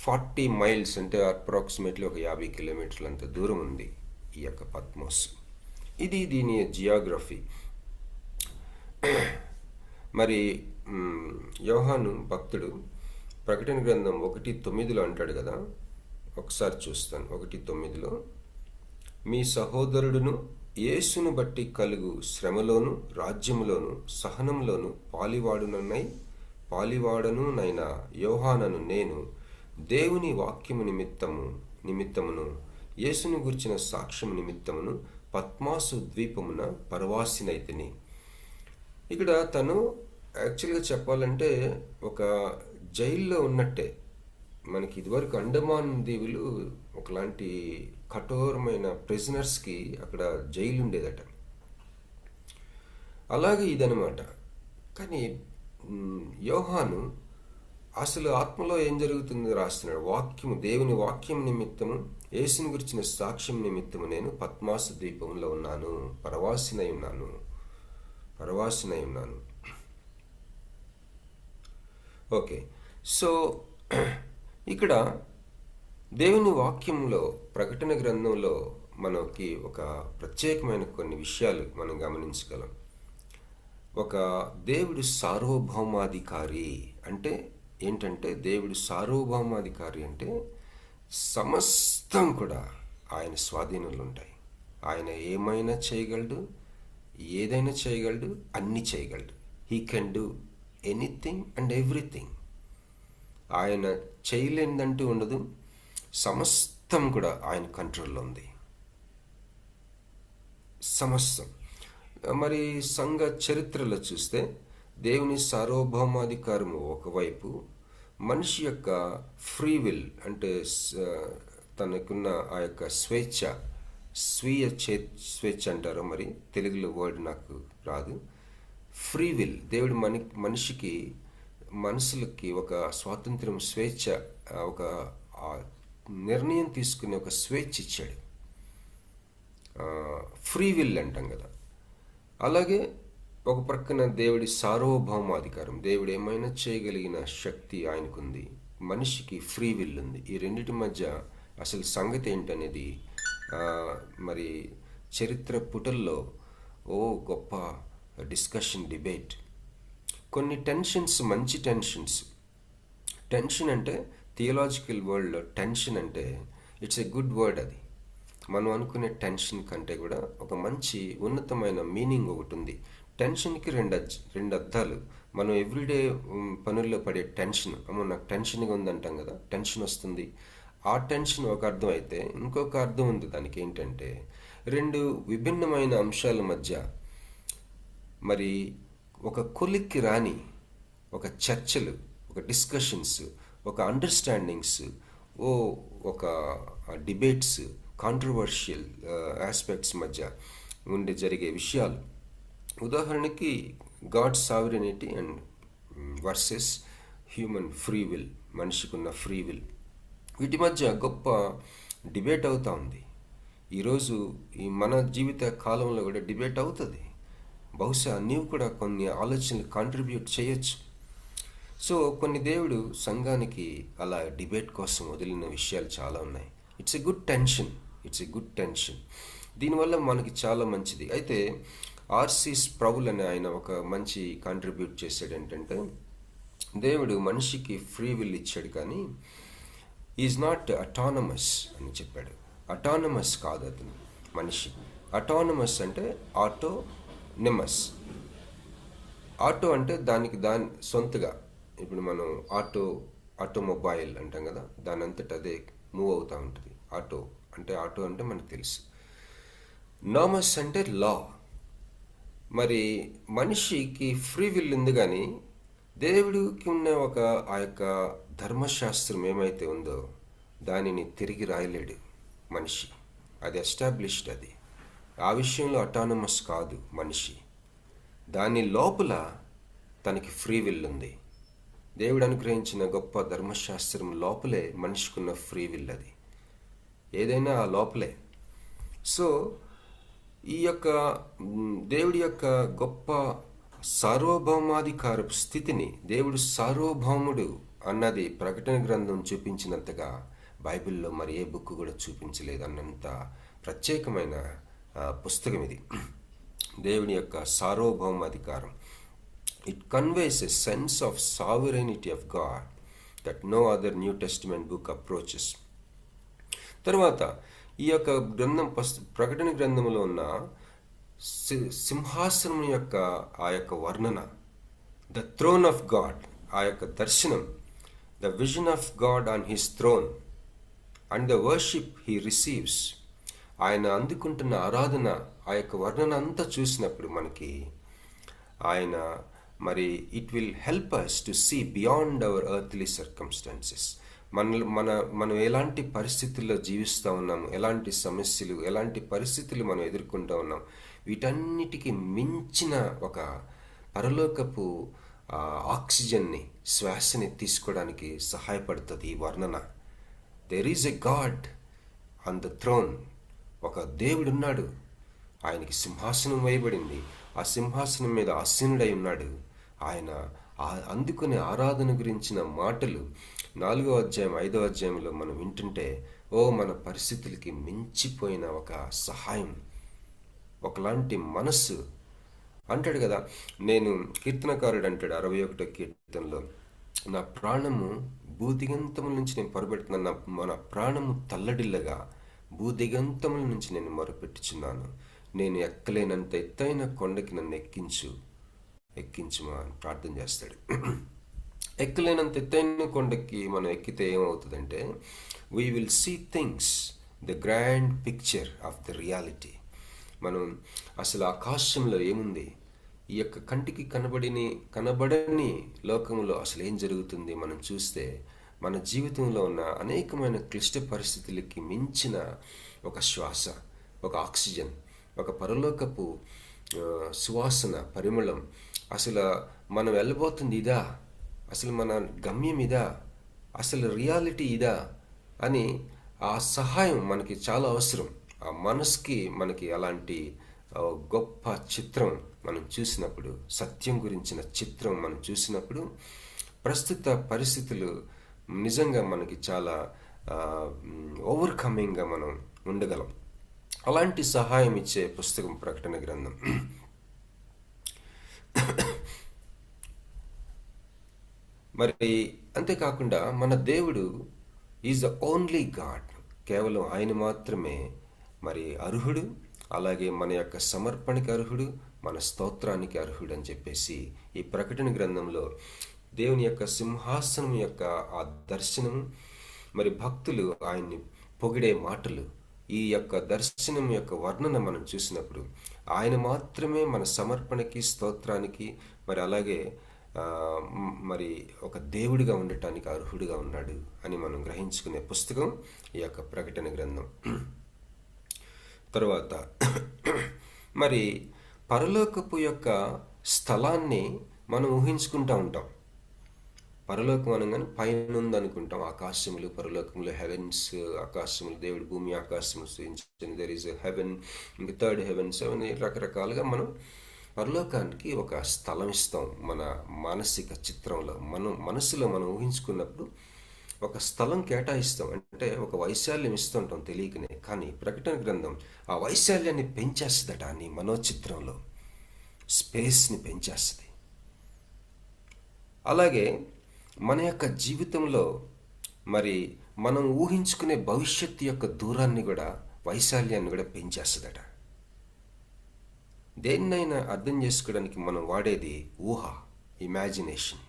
40 మైల్స్ అంటే అప్రాక్సిమేట్లీ ఒక 50 కిలోమీటర్లు అంత దూరం ఉంది ఈ యొక్క పద్మోస్. ఇది దీని జియోగ్రఫీ. మరి యోహాను భక్తుడు ప్రకటన గ్రంథం 1:9 అంటాడు కదా, ఒకసారి చూస్తాను. 1:9 మీ సహోదరుడును యేసును బట్టి కలుగు శ్రమలోను రాజ్యములోను సహనంలోను పాలివాడనునైన యోహానను నేను దేవుని వాక్యము నిమిత్తమును యేసును గుర్చిన సాక్ష్యము నిమిత్తమును పద్మాసు ద్వీపమున పరవాసినైతిని. ఇక్కడ తను యాక్చువల్గా చెప్పాలంటే ఒక జైల్లో ఉన్నట్టే. మనకి ఇదివరకు అండమాన్ దీవులు ఒకలాంటి కఠోరమైన ప్రిజనర్స్కి అక్కడ జైలు ఉండేదట. అలాగే ఇదనమాట. కానీ యోహాను అసలు ఆత్మలో ఏం జరుగుతుందో రాస్తున్నాడు. వాక్యము, దేవుని వాక్యం నిమిత్తము యేసుని గురించిన సాక్ష్యం నిమిత్తము నేను పద్మాసు ద్వీపంలో ఉన్నాను, పరవాసినై ఉన్నాను. ఓకే, సో ఇక్కడ దేవుని వాక్యంలో, ప్రకటన గ్రంథంలో మనకి ఒక ప్రత్యేకమైన కొన్ని విషయాలు మనం గమనించగలం. ఒక దేవుడు సార్వభౌమాధికారి అంటే ఏంటంటే, దేవుడు సార్వభౌమాధికారి అంటే సమస్తం కూడా ఆయన స్వాధీనంలో ఉంటాయి. ఆయన ఏమైనా చేయగలడు, ఏదైనా చేయగలడు, అన్నీ చేయగలడు. He can do anything and everything. ఆయన చేయలేనిదంటూ ఉండదు. సమస్తం కూడా ఆయన కంట్రోల్లో ఉంది, సమస్తం. మరి సంఘ చరిత్రలో చూస్తే దేవుని సార్వభౌమాధికారము ఒకవైపు, మనిషి యొక్క ఫ్రీ విల్ అంటే తనకున్న ఆ యొక్క స్వేచ్ఛ అంటారు, మరి తెలుగులో వర్డ్ నాకు రాదు. ఫ్రీ విల్, దేవుడు మనిషికి, మనసులకి ఒక స్వాతంత్రం, స్వేచ్ఛ, ఒక నిర్ణయం తీసుకునే ఒక స్వేచ్ఛ ఇచ్చాడు. ఫ్రీ విల్ అంటాం కదా. అలాగే ఒక ప్రక్కన దేవుడి సార్వభౌమాధికారం, దేవుడు ఏమైనా చేయగలిగిన శక్తి ఆయనకుంది, మనిషికి ఫ్రీ విల్ ఉంది. ఈ రెండిటి మధ్య అసలు సంగతి ఏంటనేది మరి చరిత్ర పుటల్లో గొప్ప డిస్కషన్, డిబేట్. కొన్ని టెన్షన్స్, మంచి టెన్షన్ అంటే థియలాజికల్ వరల్డ్లో టెన్షన్ అంటే ఇట్స్ ఎ గుడ్ వర్డ్. అది మనం అనుకునే టెన్షన్ కంటే కూడా ఒక మంచి ఉన్నతమైన మీనింగ్ ఒకటి ఉంది. టెన్షన్కి రెండు అర్థాలు. మనం ఎవ్రీడే పనుల్లో పడే టెన్షన్, అమ్మో నాకు టెన్షన్గా ఉందంటాం కదా, టెన్షన్ వస్తుంది. ఆ టెన్షన్ ఒక అర్థం అయితే, ఇంకొక అర్థం ఉంది దానికి. ఏంటంటే రెండు విభిన్నమైన అంశాల మధ్య మరి ఒక కొలిక్కి రాని ఒక చర్చలు, ఒక డిస్కషన్స్, ఒక అండర్స్టాండింగ్స్, ఒక డిబేట్స్, కాంట్రవర్షియల్ ఆస్పెక్ట్స్ మధ్య జరిగే విషయాలు. ఉదాహరణకి God sovereignty and versus human free will, మనిషికున్న ఫ్రీ విల్. వీటి మధ్య గొప్ప డిబేట్ అవుతూ ఉంది. ఈరోజు ఈ మన జీవిత కాలంలో కూడా డిబేట్ అవుతుంది. బహుశా నీవు కూడా కొన్ని ఆలోచనలు కాంట్రిబ్యూట్ చేయొచ్చు. సో కొన్ని దేవుడు సంఘానికి అలా డిబేట్ కోసం వదిలిన విషయాలు చాలా ఉన్నాయి. It's a good tension. దీనివల్ల మనకి చాలా మంచిది. అయితే ఆర్సి స్ప్రౌల్ అనే ఆయన ఒక మంచి కాంట్రిబ్యూట్ చేశాడు. ఏంటంటే దేవుడు మనిషికి ఫ్రీ విల్ ఇచ్చాడు, కానీ ఈజ్ నాట్ అటానమస్ అని చెప్పాడు. అటానమస్ కాదు అతను మనిషి. అటానమస్ అంటే ఆటోనిమస్. ఆటో అంటే దాని సొంతగా, ఇప్పుడు మనం ఆటోమొబైల్ అంటాం కదా, దాని అంతటా అదే మూవ్ అవుతూ ఉంటుంది. ఆటో అంటే మనకు తెలుసు. నామస్ అంటే లా, మరి మనిషికి ఫ్రీ విల్ ఉంది, కానీ దేవుడికి ఉన్న ఆ యొక్క ధర్మశాస్త్రం ఏమైతే ఉందో దానిని తిరిగి రాయలేడు మనిషి. అది ఎస్టాబ్లిష్డ్, అది ఆ విషయంలో అటానమస్ కాదు మనిషి. దాని లోపల తనకి ఫ్రీ విల్ ఉంది. దేవుడు అనుగ్రహించిన గొప్ప ధర్మశాస్త్రం లోపలే మనిషికున్న ఫ్రీ విల్. అది ఏదైనా ఆ లోపలే. సో ఈ యొక్క దేవుడి యొక్క గొప్ప సార్వభౌమాధికారపు స్థితిని, దేవుడు సార్వభౌముడు అన్నది ప్రకటన గ్రంథం చూపించినంతగా బైబిల్లో మరి ఏ బుక్ కూడా చూపించలేదు. అన్నంత ప్రత్యేకమైన పుస్తకం ఇది, దేవుని యొక్క సార్వభౌమాధికారం. It conveys a sense of sovereignty of God that no other New Testament book approaches. తర్వాత ఈ యొక్క గ్రంథం ప్రకటన గ్రంథంలో ఉన్న సింహాసనం యొక్క ఆ యొక్క వర్ణన, ద థ్రోన్ ఆఫ్ గాడ్, ఆ యొక్క దర్శనం, the vision of God on his throne and the worship he receives, ఆయన అందుకుంటున్న ఆరాధన, ఆ యొక్క వర్ణన అంతా చూసినప్పుడు మనకి ఆయన మరి it will help us to see beyond our earthly circumstances. మనం ఎలాంటి పరిస్థితుల్లో జీవిస్తూ ఉన్నాము, ఎలాంటి సమస్యలు, ఎలాంటి పరిస్థితులు మనం ఎదుర్కొంటూ ఉన్నాం, వీటన్నిటికీ మించిన ఒక పరలోకపు ఆక్సిజన్ని, శ్వాసని తీసుకోవడానికి సహాయపడుతుంది ఈ వర్ణన. There is a God on the throne. ఒక దేవుడు ఉన్నాడు, ఆయనకి సింహాసనం వేయబడింది, ఆ సింహాసనం మీద ఆసీనుడై ఉన్నాడు. ఆయన అందుకునే ఆరాధన గురించిన మాటలు 4వ అధ్యాయం 5వ అధ్యాయంలో మనం వింటుంటే మన పరిస్థితులకి మించిపోయిన ఒక సహాయం, ఒకలాంటి మనస్సు. అంటాడు కదా, నేను కీర్తనకారుడు అంటాడు 61వ కీర్తనలో, నా ప్రాణము భూదిగంతముల నుంచి నేను పొరబెడుతున్నాను, మన ప్రాణము తల్లడిల్లగా భూదిగంతముల నుంచి నేను మొరపెట్టుచున్నాను, నేను ఎక్కలేనంత ఎత్తైన కొండకి నన్ను ఎక్కించుమా అని ప్రార్థన చేస్తాడు. ఎక్కలేనంత ఎత్తైన కొండకి మనం ఎక్కితే ఏమవుతుందంటే, we will see things, the grand picture of the reality. మనం అసలు ఆకాశంలో ఏముంది, ఈ యొక్క కంటికి కనబడని లోకంలో అసలు ఏం జరుగుతుంది మనం చూస్తే, మన జీవితంలో ఉన్న అనేకమైన క్లిష్ట పరిస్థితులకి మించిన ఒక శ్వాస, ఒక ఆక్సిజన్, ఒక పరలోకపు సువాసన, పరిమళం. అసలు మనం వెళ్ళబోతుంది ఇదా, అసలు మన గమ్యం ఇదా, అసలు రియాలిటీ ఇదా అని ఆ సహాయం మనకి చాలా అవసరం. ఆ మనసుకి మనకి అలాంటి గొప్ప చిత్రం మనం చూసినప్పుడు, సత్యం గురించిన చిత్రం మనం చూసినప్పుడు, ప్రస్తుత పరిస్థితులు నిజంగా మనకి చాలా ఓవర్కమింగ్గా మనం ఉండగలం. అలాంటి సహాయం ఇచ్చే పుస్తకం ప్రకటన గ్రంథం. మరి అంతేకాకుండా మన దేవుడు ఈజ్ ద ఓన్లీ గాడ్, కేవలం ఆయన మాత్రమే మరి అర్హుడు, అలాగే మన యొక్క సమర్పణకి అర్హుడు, మన స్తోత్రానికి అర్హుడు అని చెప్పేసి ఈ ప్రకటన గ్రంథంలో దేవుని యొక్క సింహాసనం యొక్క ఆ దర్శనం, మరి భక్తులు ఆయన్ని పొగిడే మాటలు, ఈ యొక్క దర్శనం యొక్క వర్ణన మనం చూసినప్పుడు ఆయన మాత్రమే మన సమర్పణకి, స్తోత్రానికి, మరి అలాగే మరి ఒక దేవుడిగా ఉండటానికి అర్హుడిగా ఉన్నాడు అని మనం గ్రహించుకునే పుస్తకం ఈ యొక్క ప్రకటన గ్రంథం. తర్వాత మరి పరలోకపు యొక్క స్థలాన్ని మనం ఊహించుకుంటూ ఉంటాం. పరలోకం అనగానే పైన ఉందనుకుంటాం, ఆకాశములు, పరలోకములు, హెవెన్స్, ఆకాశములు, దేవుడు భూమి ఆకాశములు సృజించింది, దెర్ ఈజ్ హెవెన్, ఇంకా థర్డ్ హెవెన్, సెవెన్, రకరకాలుగా మనం పరలోకానికి ఒక స్థలం ఇస్తాం. మన మానసిక చిత్రంలో, మనసులో మనం ఊహించుకున్నప్పుడు ఒక స్థలం కేటాయిస్తాం, అంటే ఒక వైశాల్యం ఇస్తుంటాం తెలియకనే. కానీ ప్రకటన గ్రంథం ఆ వైశాల్యాన్ని పెంచేస్తుందట, నీ మనోచిత్రంలో స్పేస్ని పెంచేస్తుంది. అలాగే మన యొక్క జీవితంలో మరి మనం ఊహించుకునే భవిష్యత్తు యొక్క దూరాన్ని కూడా, వైశాల్యాన్ని కూడా పెంచేస్తుందట. దేన్నైనా అర్థం చేసుకోవడానికి మనం వాడేది ఊహ, imagination.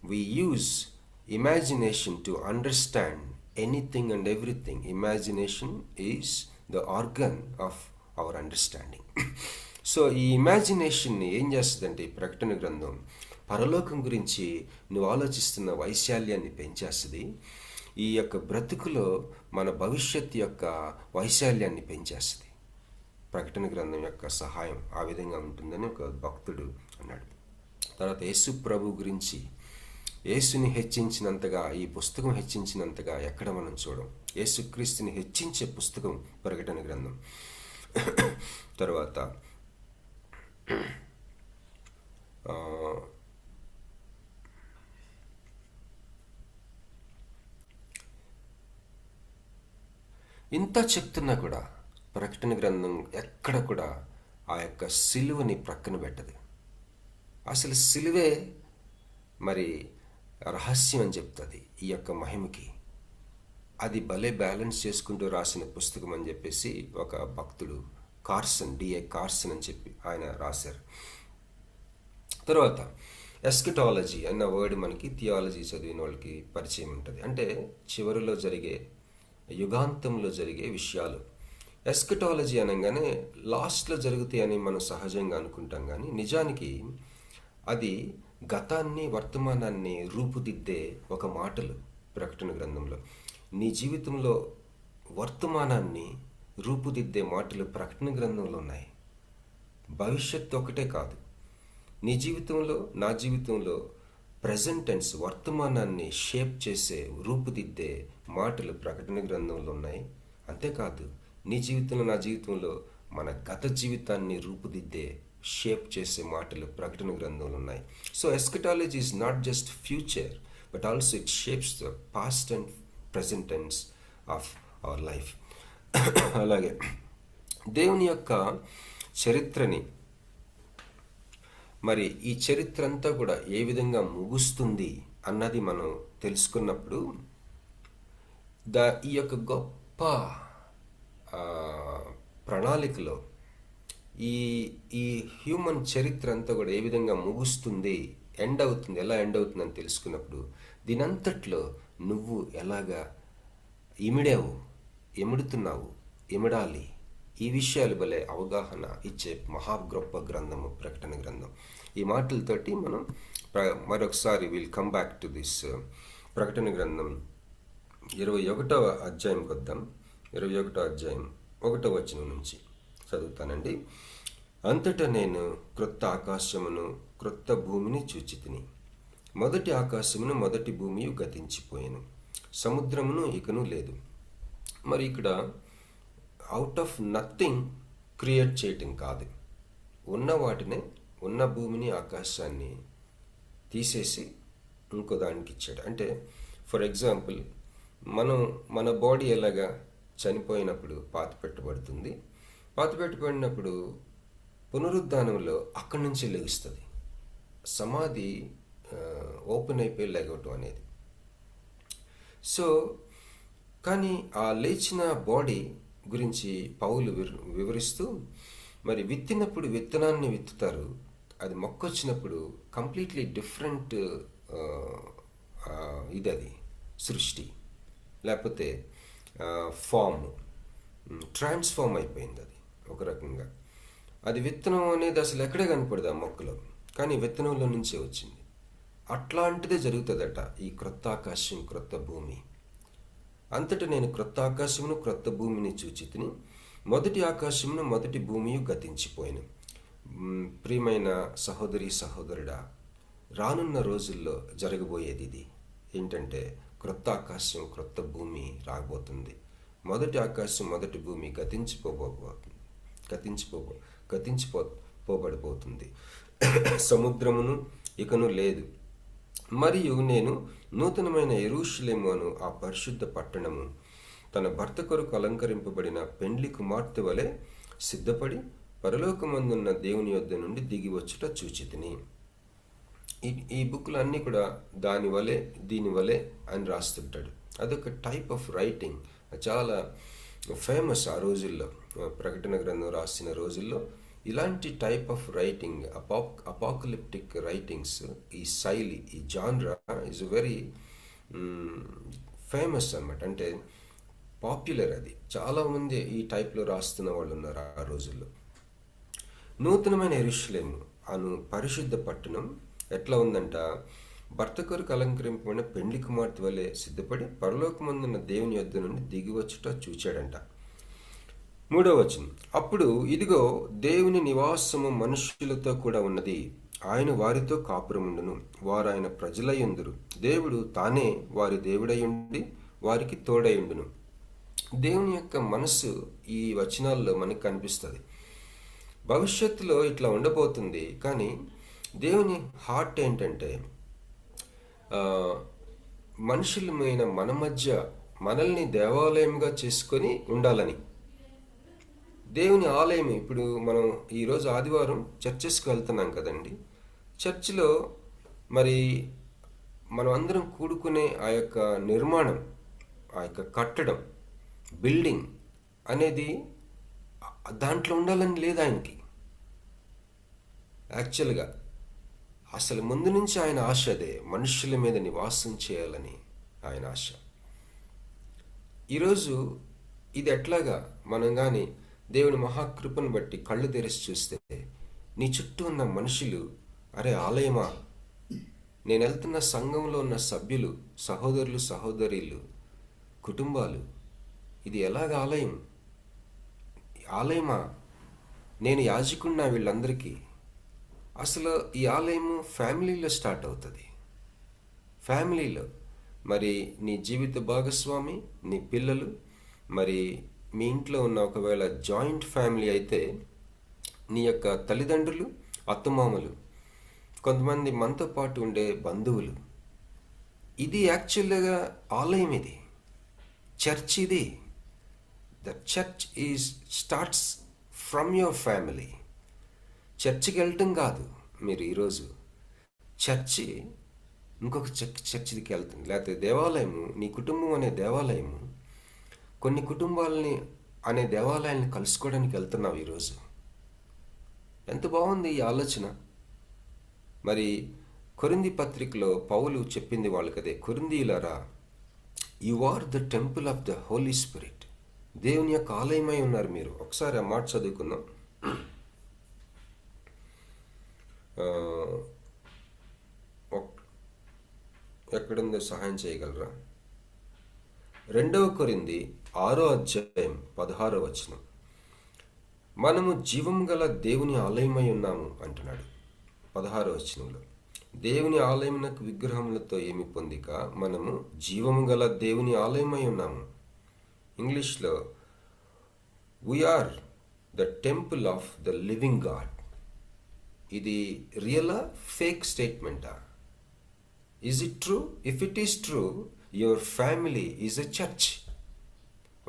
We use imagination to understand anything and everything. Imagination is the organ of our understanding. So ఈ ఇమాజినేషన్ని ఏం చేస్తుందంటే ఈ ప్రకటన గ్రంథం పరలోకం గురించి నువ్వు ఆలోచిస్తున్న వైశాల్యాన్ని పెంచేస్తుంది. ఈ యొక్క బ్రతుకులో మన భవిష్యత్తు యొక్క వైశాల్యాన్ని పెంచేస్తుంది. ప్రకటన గ్రంథం యొక్క సహాయం ఆ విధంగా ఉంటుందని ఒక భక్తుడు అన్నాడు. తర్వాత యేసు ప్రభు గురించి, యేసుని హెచ్చించినంతగా ఈ పుస్తకం హెచ్చించినంతగా ఎక్కడ మనం చూడం. యేసుక్రీస్తుని హెచ్చించే పుస్తకం ప్రకటన గ్రంథం. తర్వాత ఇంత చెప్తున్నా కూడా ప్రకటన గ్రంథం ఎక్కడ కూడా ఆ యొక్క సిలువని ప్రక్కన పెట్టదు. అసలు సిలువే మరి రహస్యం అని చెప్తుంది ఈ యొక్క మహిమకి. అది భలే బ్యాలెన్స్ చేసుకుంటూ రాసిన పుస్తకం అని చెప్పేసి ఒక భక్తుడు కార్సన్, డిఏ కార్సన్ అని చెప్పి ఆయన రాశారు. తర్వాత ఎస్కిటాలజీ అన్న వర్డ్ మనకి థియాలజీ చదివిన వాళ్ళకి పరిచయం ఉంటుంది. అంటే చివరిలో జరిగే, యుగాంతంలో జరిగే విషయాలు. ఎస్కిటాలజీ అనగానే లాస్ట్లో జరుగుతాయని మనం సహజంగా అనుకుంటాం, కానీ నిజానికి అది గతాన్ని వర్తమానాన్ని రూపుదిద్దే ఒక మాటలు ప్రకటన గ్రంథంలో. నీ జీవితంలో వర్తమానాన్ని రూపుదిద్దే మాటలు ప్రకటన గ్రంథంలో ఉన్నాయి. భవిష్యత్తు ఒకటే కాదు, నీ జీవితంలో, నా జీవితంలో ప్రెజెంట్ టెన్స్ వర్తమానాన్ని షేప్ చేసే, రూపుదిద్దే మాటలు ప్రకటన గ్రంథంలో ఉన్నాయి. అంతేకాదు నీ జీవితంలో, నా జీవితంలో మన గత జీవితాన్ని రూపుదిద్దే, షేప్ చేసే మాటలు ప్రకటన గ్రంథంలో ఉన్నాయి. So eschatology is not just future, but also it shapes the past and present tense of our life. అలాగే దేవుని యొక్క చరిత్రని, మరి ఈ చరిత్ర అంతా కూడా ఏ విధంగా ముగుస్తుంది అన్నది మనం తెలుసుకున్నప్పుడు ఈ యొక్క గొప్ప ప్రణాళికలో ఈ హ్యూమన్ చరిత్ర అంతా కూడా ఏ విధంగా ముగుస్తుంది, ఎండ్ అవుతుంది, ఎలా ఎండ్ అవుతుంది అని తెలుసుకున్నప్పుడు దీనంతట్లో నువ్వు ఎలాగా ఎముడుతున్నావు, ఎమడాలి, ఈ విషయాలు భలే అవగాహన ఇచ్చే మహా గొప్ప గ్రంథము ప్రకటన గ్రంథం. ఈ మాటలతోటి మనం మరొకసారి will come back to this ప్రకటన గ్రంథం 21వ అధ్యాయంకి వద్దాం. 21వ అధ్యాయం 1వ వచనం నుంచి చదువుతానండి. అంతటా నేను క్రొత్త ఆకాశమును క్రొత్త భూమిని చూచితిని. మొదటి ఆకాశమును మొదటి భూమియు గతించిపోయాను, సముద్రమును ఇకను లేదు. మరి ఇక్కడ అవుట్ ఆఫ్ నథింగ్ క్రియేట్ చేయటం కాదు, ఉన్న వాటినే, ఉన్న భూమిని ఆకాశాన్ని తీసేసి ఇంకో దానికి ఇచ్చాడు. అంటే ఫర్ ఎగ్జాంపుల్ మన బాడీ ఎలాగా చనిపోయినప్పుడు పాతిపెట్టబడుతుంది, పాతిపెట్టబడినప్పుడు పునరుద్ధానంలో అక్కడి నుంచి లెగుస్తుంది. సమాధి ఓపెన్ అయిపోయి లెగవటం అనేది. సో కానీ ఆ లేచిన బాడీ గురించి పౌలు వివరిస్తూ, మరి విత్తినప్పుడు విత్తనాన్ని విత్తుతారు, అది మొక్క వచ్చినప్పుడు కంప్లీట్లీ డిఫరెంట్ అది సృష్టి, లేకపోతే ఫామ్, ట్రాన్స్ఫార్మ్ అయిపోయింది. అది ఒక రకంగా, అది విత్తనం అనేది అసలు ఎక్కడే కనపడదు ఆ మొక్కలో, కానీ విత్తనంలో నుంచే వచ్చింది. అట్లాంటిదే జరుగుతుందట ఈ క్రొత్త ఆకాశం క్రొత్త భూమి. అంతటా నేను క్రొత్త ఆకాశమును క్రొత్త భూమిని చూచితిని. మొదటి ఆకాశమును మొదటి భూమియు గతించిపోయాను. ప్రియమైన సహోదరి సహోదరుడా, రానున్న రోజుల్లో జరగబోయేది ఇది. ఏంటంటే క్రొత్త ఆకాశం క్రొత్త భూమి రాబోతుంది. మొదటి ఆకాశం మొదటి భూమి గతించిపోబడిపోతుంది. సముద్రమును ఇకను లేదు. మరియు నేను నూతనమైన యెరూషలేము అను ఆ పరిశుద్ధ పట్టణము తన భర్త కొరకు అలంకరింపబడిన పెండ్లి కుమార్తె వలె సిద్ధపడి పరలోకమందున్న దేవుని యొద్ద నుండి దిగి వచ్చుట చూచితిని. ఈ బుక్లు అన్నీ కూడా దాని వలె దీని వలె అని రాస్తుంటాడు. అదొక టైప్ ఆఫ్ రైటింగ్, చాలా ఫేమస్ ఆ రోజుల్లో. ప్రకటన గ్రంథం రాసిన రోజుల్లో ఇలాంటి టైప్ ఆఫ్ రైటింగ్, అపాకలిప్టిక్ రైటింగ్స్, ఈ శైలి, ఈ జాన్రా ఈజ్ వెరీ ఫేమస్ అన్నమాట. అంటే పాపులర్. అది చాలామంది ఈ టైప్లో రాస్తున్న వాళ్ళు ఉన్నారు ఆ రోజుల్లో. నూతనమైన యెరూషలేము అను పరిశుద్ధ పట్టణం ఎట్లా ఉందంట, భర్త కొరకు అలంకరింపబడిన పెండ్లి కుమార్తె వలె సిద్ధపడి పరలోకమందున్న దేవుని యొద్ద నుండి దిగివచ్చుట చూచాడంట. 3వ వచనం, అప్పుడు ఇదిగో దేవుని నివాసము మనుష్యులతో కూడా ఉన్నది, ఆయన వారితో కాపురముండును, వారు ఆయన ప్రజలయ్యుందురు, దేవుడు తానే వారి దేవుడయ్యుండి వారికి తోడయ్యుండును. దేవుని యొక్క మనసు ఈ వచనాల్లో మనకు కనిపిస్తుంది. భవిష్యత్తులో ఇట్లా ఉండబోతుంది. కానీ దేవుని హార్ట్ ఏంటంటే మనుషులమైన మన మధ్య మనల్ని దేవాలయంగా చేసుకొని ఉండాలని. దేవుని ఆలయం, ఇప్పుడు మనం ఈరోజు ఆదివారం చర్చెస్కి వెళ్తున్నాం కదండి. చర్చిలో మరి మనం అందరం కూడుకునే ఆ యొక్క నిర్మాణం, ఆ యొక్క కట్టడం, బిల్డింగ్ అనేది దాంట్లో ఉండాలని లేదు ఆయనకి. యాక్చువల్గా అసలు ముందు నుంచి ఆయన ఆశ అదే, మనుషుల మీద నివాసం చేయాలని ఆయన ఆశ. ఈరోజు ఇది ఎట్లాగా మనం కానీ దేవుని మహాకృపను బట్టి కళ్ళు తెరిచి చూస్తే నీ చుట్టూ ఉన్న మనుషులు, అరే ఆలయమా, నేను వెళ్తున్న సంఘంలో ఉన్న సభ్యులు, సహోదరులు సహోదరీలు, కుటుంబాలు, ఇది ఎలాగ ఆలయం? ఆలయమా, నేను యాజకుడినా వీళ్ళందరికీ? అసలు ఈ ఆలయము ఫ్యామిలీలో స్టార్ట్ అవుతుంది. ఫ్యామిలీలో మరి నీ జీవిత భాగస్వామి, నీ పిల్లలు, మరి మీ ఇంట్లో ఉన్న ఒకవేళ జాయింట్ ఫ్యామిలీ అయితే నీ యొక్క తల్లిదండ్రులు, అత్తమామలు, కొంతమంది మనతో పాటు ఉండే బంధువులు. ఇది యాక్చువల్గా ఆలయం, ఇది చర్చ్. ఇది the church is starts from your family. చర్చికి వెళ్ళటం కాదు మీరు ఈరోజు, చర్చి ఇంకొక చర్చికి వెళ్తుంది, లేకపోతే దేవాలయము, నీ కుటుంబం అనే దేవాలయము, కొన్ని కుటుంబాలని అనే దేవాలయాన్ని కలుసుకోవడానికి వెళ్తున్నావు ఈరోజు. ఎంత బాగుంది ఈ ఆలోచన. మరి కొరింథీ పత్రికలో పౌలు చెప్పింది వాళ్ళకి అదే, కొరింథీయులారా, you are the temple of the Holy Spirit. దేవుని యొక్క ఆలయమై ఉన్నారు మీరు. ఒకసారి ఆ మాట చదువుకుందాం. ఎక్కడుందో సహాయం చేయగలరా? 2వ కొరింథీ 6వ అధ్యాయం 16వ వచనం, మనము జీవం గల దేవుని ఆలయమై ఉన్నాము అంటున్నాడు. 16వ వచనంలో, దేవుని ఆలయమునకు విగ్రహములతో ఏమి పొందిక, మనము జీవము గల దేవుని ఆలయమై ఉన్నాము. ఇంగ్లీష్లో, we are the temple of the living God. ఇది రియలా, ఫేక్ స్టేట్మెంటా? Is it true? If it is true, your family is a church.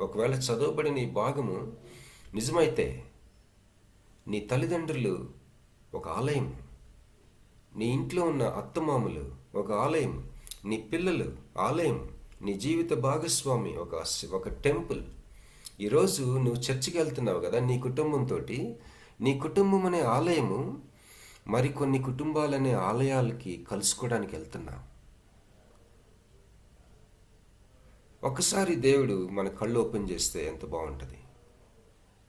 ఒకవేళ చదవబడిన ఈ భాగము నిజమైతే నీ తల్లిదండ్రులు ఒక ఆలయం, నీ ఇంట్లో ఉన్న అత్తమామలు ఒక ఆలయం, నీ పిల్లలు ఆలయం, నీ జీవిత భాగస్వామి ఒక టెంపుల్. ఈరోజు నువ్వు చర్చికి వెళ్తున్నావు కదా నీ కుటుంబంతో. నీ కుటుంబం అనే ఆలయము మరికొన్ని కుటుంబాలనే ఆలయాలకి కలుసుకోవడానికి వెళ్తున్నావు. ఒకసారి దేవుడు మన కళ్ళు ఓపెన్ చేస్తే ఎంత బాగుంటుంది.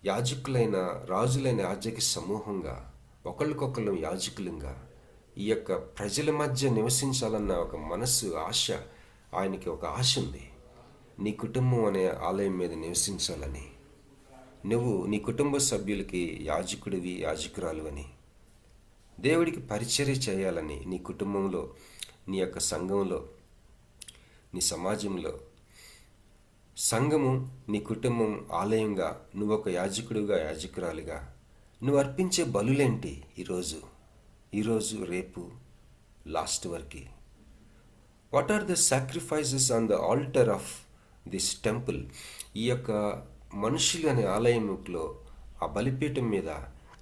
యాజకులైన రాజులైన యాజక సమూహంగా, ఒకళ్ళకొకళ్ళు యాజకులంగా ఈ యొక్క ప్రజల మధ్య నివసించాలన్న ఒక మనస్సు, ఆశ, ఆయనకి ఒక ఆశ ఉంది. నీ కుటుంబం అనే ఆలయం మీద నివసించాలని, నువ్వు నీ కుటుంబ సభ్యులకి యాజకుడివి, యాజకురాలు అని, దేవుడికి పరిచర్య చేయాలని, నీ కుటుంబంలో, నీ యొక్క సంఘంలో, నీ సమాజంలో, సంఘము నీ కుటుంబం ఆలయంగా, నువ్వు ఒక యాజకుడిగా, యాజకురాలిగా నువ్వు అర్పించే బలులేంటి ఈరోజు రేపు లాస్ట్ వరకు? What are the sacrifices on the altar of this temple? ఈ యొక్క మనుషులు అనే ఆలయంలో ఆ బలిపీఠం మీద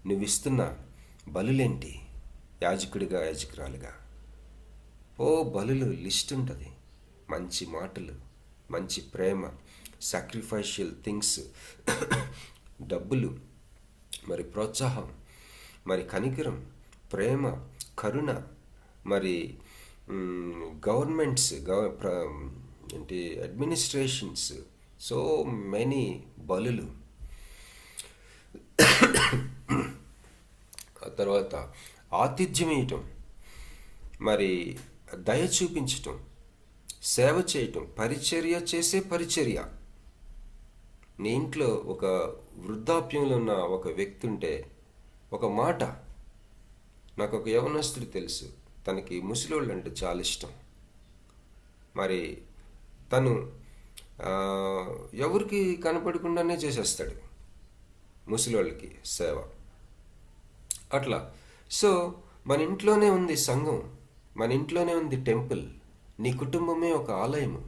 నువ్వు ఇస్తున్న బలులేంటి? యాజకుడిగా, యాజకురాలుగా బలులు లిస్ట్ ఉంటుంది. మంచి మాటలు, మంచి ప్రేమ, సాక్రిఫైషియల్ థింగ్స్, డబ్బులు, మరి ప్రోత్సాహం, మరి కనికరం, ప్రేమ, కరుణ, మరి గవర్నమెంట్స్, ఏంటి అడ్మినిస్ట్రేషన్స్, సో మెనీ బలులు. ఆ తర్వాత ఆతిథ్యం ఇవ్వటం, మరి దయ చూపించటం, సేవ చేయటం, పరిచర్య చేసే పరిచర్య. నీ ఇంట్లో ఒక వృద్ధాప్యంలో ఉన్న ఒక వ్యక్తి ఉంటే ఒక మాట, నాకు ఒక యవనస్తుడు తెలుసు, తనకి ముసలోళ్ళు అంటే చాలా ఇష్టం. మరి తను ఎవరికి కనపడకుండానే చేసేస్తాడు ముసలోళ్ళకి సేవ. అట్లా. సో మన ఇంట్లోనే ఉంది సంఘం, మన ఇంట్లోనే ఉంది టెంపుల్, నీ కుటుంబమే ఒక ఆలయము.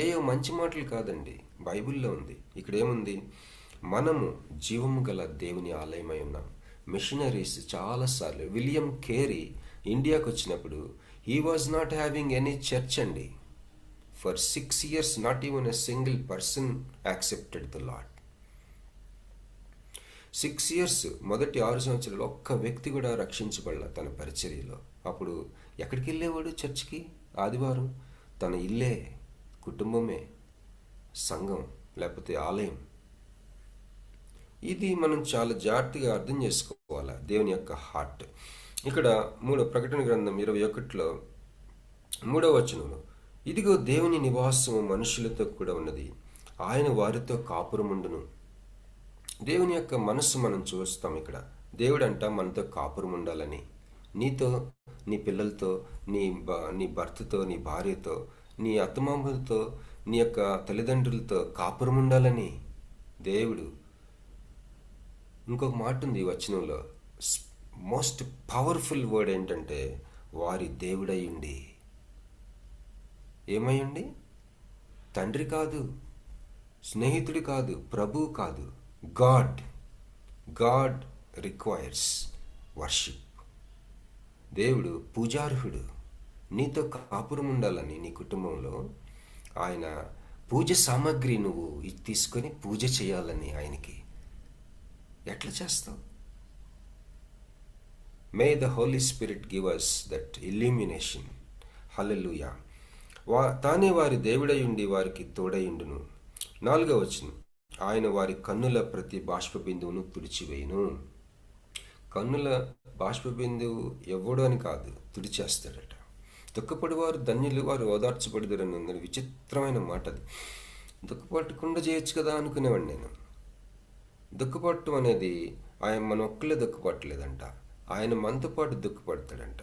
ఏయో మంచి మాటలు కాదండి, బైబిల్లో ఉంది. ఇక్కడ ఏముంది? మనము జీవము గల దేవుని ఆలయమై ఉన్నాం. మిషనరీస్ చాలాసార్లు, విలియం కేరీ ఇండియాకు వచ్చినప్పుడు he was not having any church అండి. For 6 years not even a single person accepted the Lord. 6 years, మొదటి 6 సంవత్సరాలు ఒక్క వ్యక్తి కూడా రక్షించబడాల తన పరిచర్యలో. అప్పుడు ఎక్కడికి వెళ్ళేవాడు చర్చికి? ఆదివారం. తన ఇల్లే, కుటుంబమే సంఘం, లేకపోతే ఆలయం. ఇది మనం చాలా జాగ్రత్తగా అర్థం చేసుకోవాలి, దేవుని యొక్క హార్ట్. ఇక్కడ ప్రకటన గ్రంథం 21లో 3వ వచనంలో, ఇదిగో దేవుని నివాసము మనుషులతో కూడా ఉన్నది, ఆయన వారితో కాపురముండును. దేవుని యొక్క మనస్సు మనం చూస్తాం ఇక్కడ. దేవుడు అంట మనతో కాపురం ఉండాలని, నీతో, నీ పిల్లలతో, నీ భర్తతో, నీ భార్యతో, నీ అత్తమామలతో, నీ యొక్క తల్లిదండ్రులతో కాపురం ఉండాలని దేవుడు. ఇంకొక మాట ఉంది ఈ వచనంలో, మోస్ట్ పవర్ఫుల్ వర్డ్ ఏంటంటే, వారి దేవుడై ఉండి. ఏమై ఉండి? తండ్రి కాదు, స్నేహితుడు కాదు, ప్రభువు కాదు, గాడ్. God requires worship. దేవుడు పూజార్హుడు. నీతో కాపురం ఉండాలని నీ కుటుంబంలో ఆయన పూజ సామాగ్రి నువ్వు తీసుకొని పూజ చేయాలని ఆయనకి. ఎట్లా చేస్తావు? May the Holy Spirit give us that illumination. హల్లెలూయా. తానే వారి దేవుడై ఉండి వారికి తోడైండును. 4వ వచనం, ఆయన వారి కన్నుల ప్రతి బాష్పబిందువును తుడిచివేయును. కన్నుల బాష్పబిందువు ఎవడు అని కాదు, తుడిచేస్తాడట. దుఃఖపడివారు ధన్యులు, వారు ఓదార్చబడిదరని ఉందని. విచిత్రమైన మాట అది. దుఃఖపడకుండా చేయొచ్చు కదా అనుకునేవాడిని నేను. దుఃఖపడటం అనేది ఆయన మన ఒక్కలే దుఃఖపడలేదంట, ఆయన మనతో పాటు దుఃఖపడతాడంట.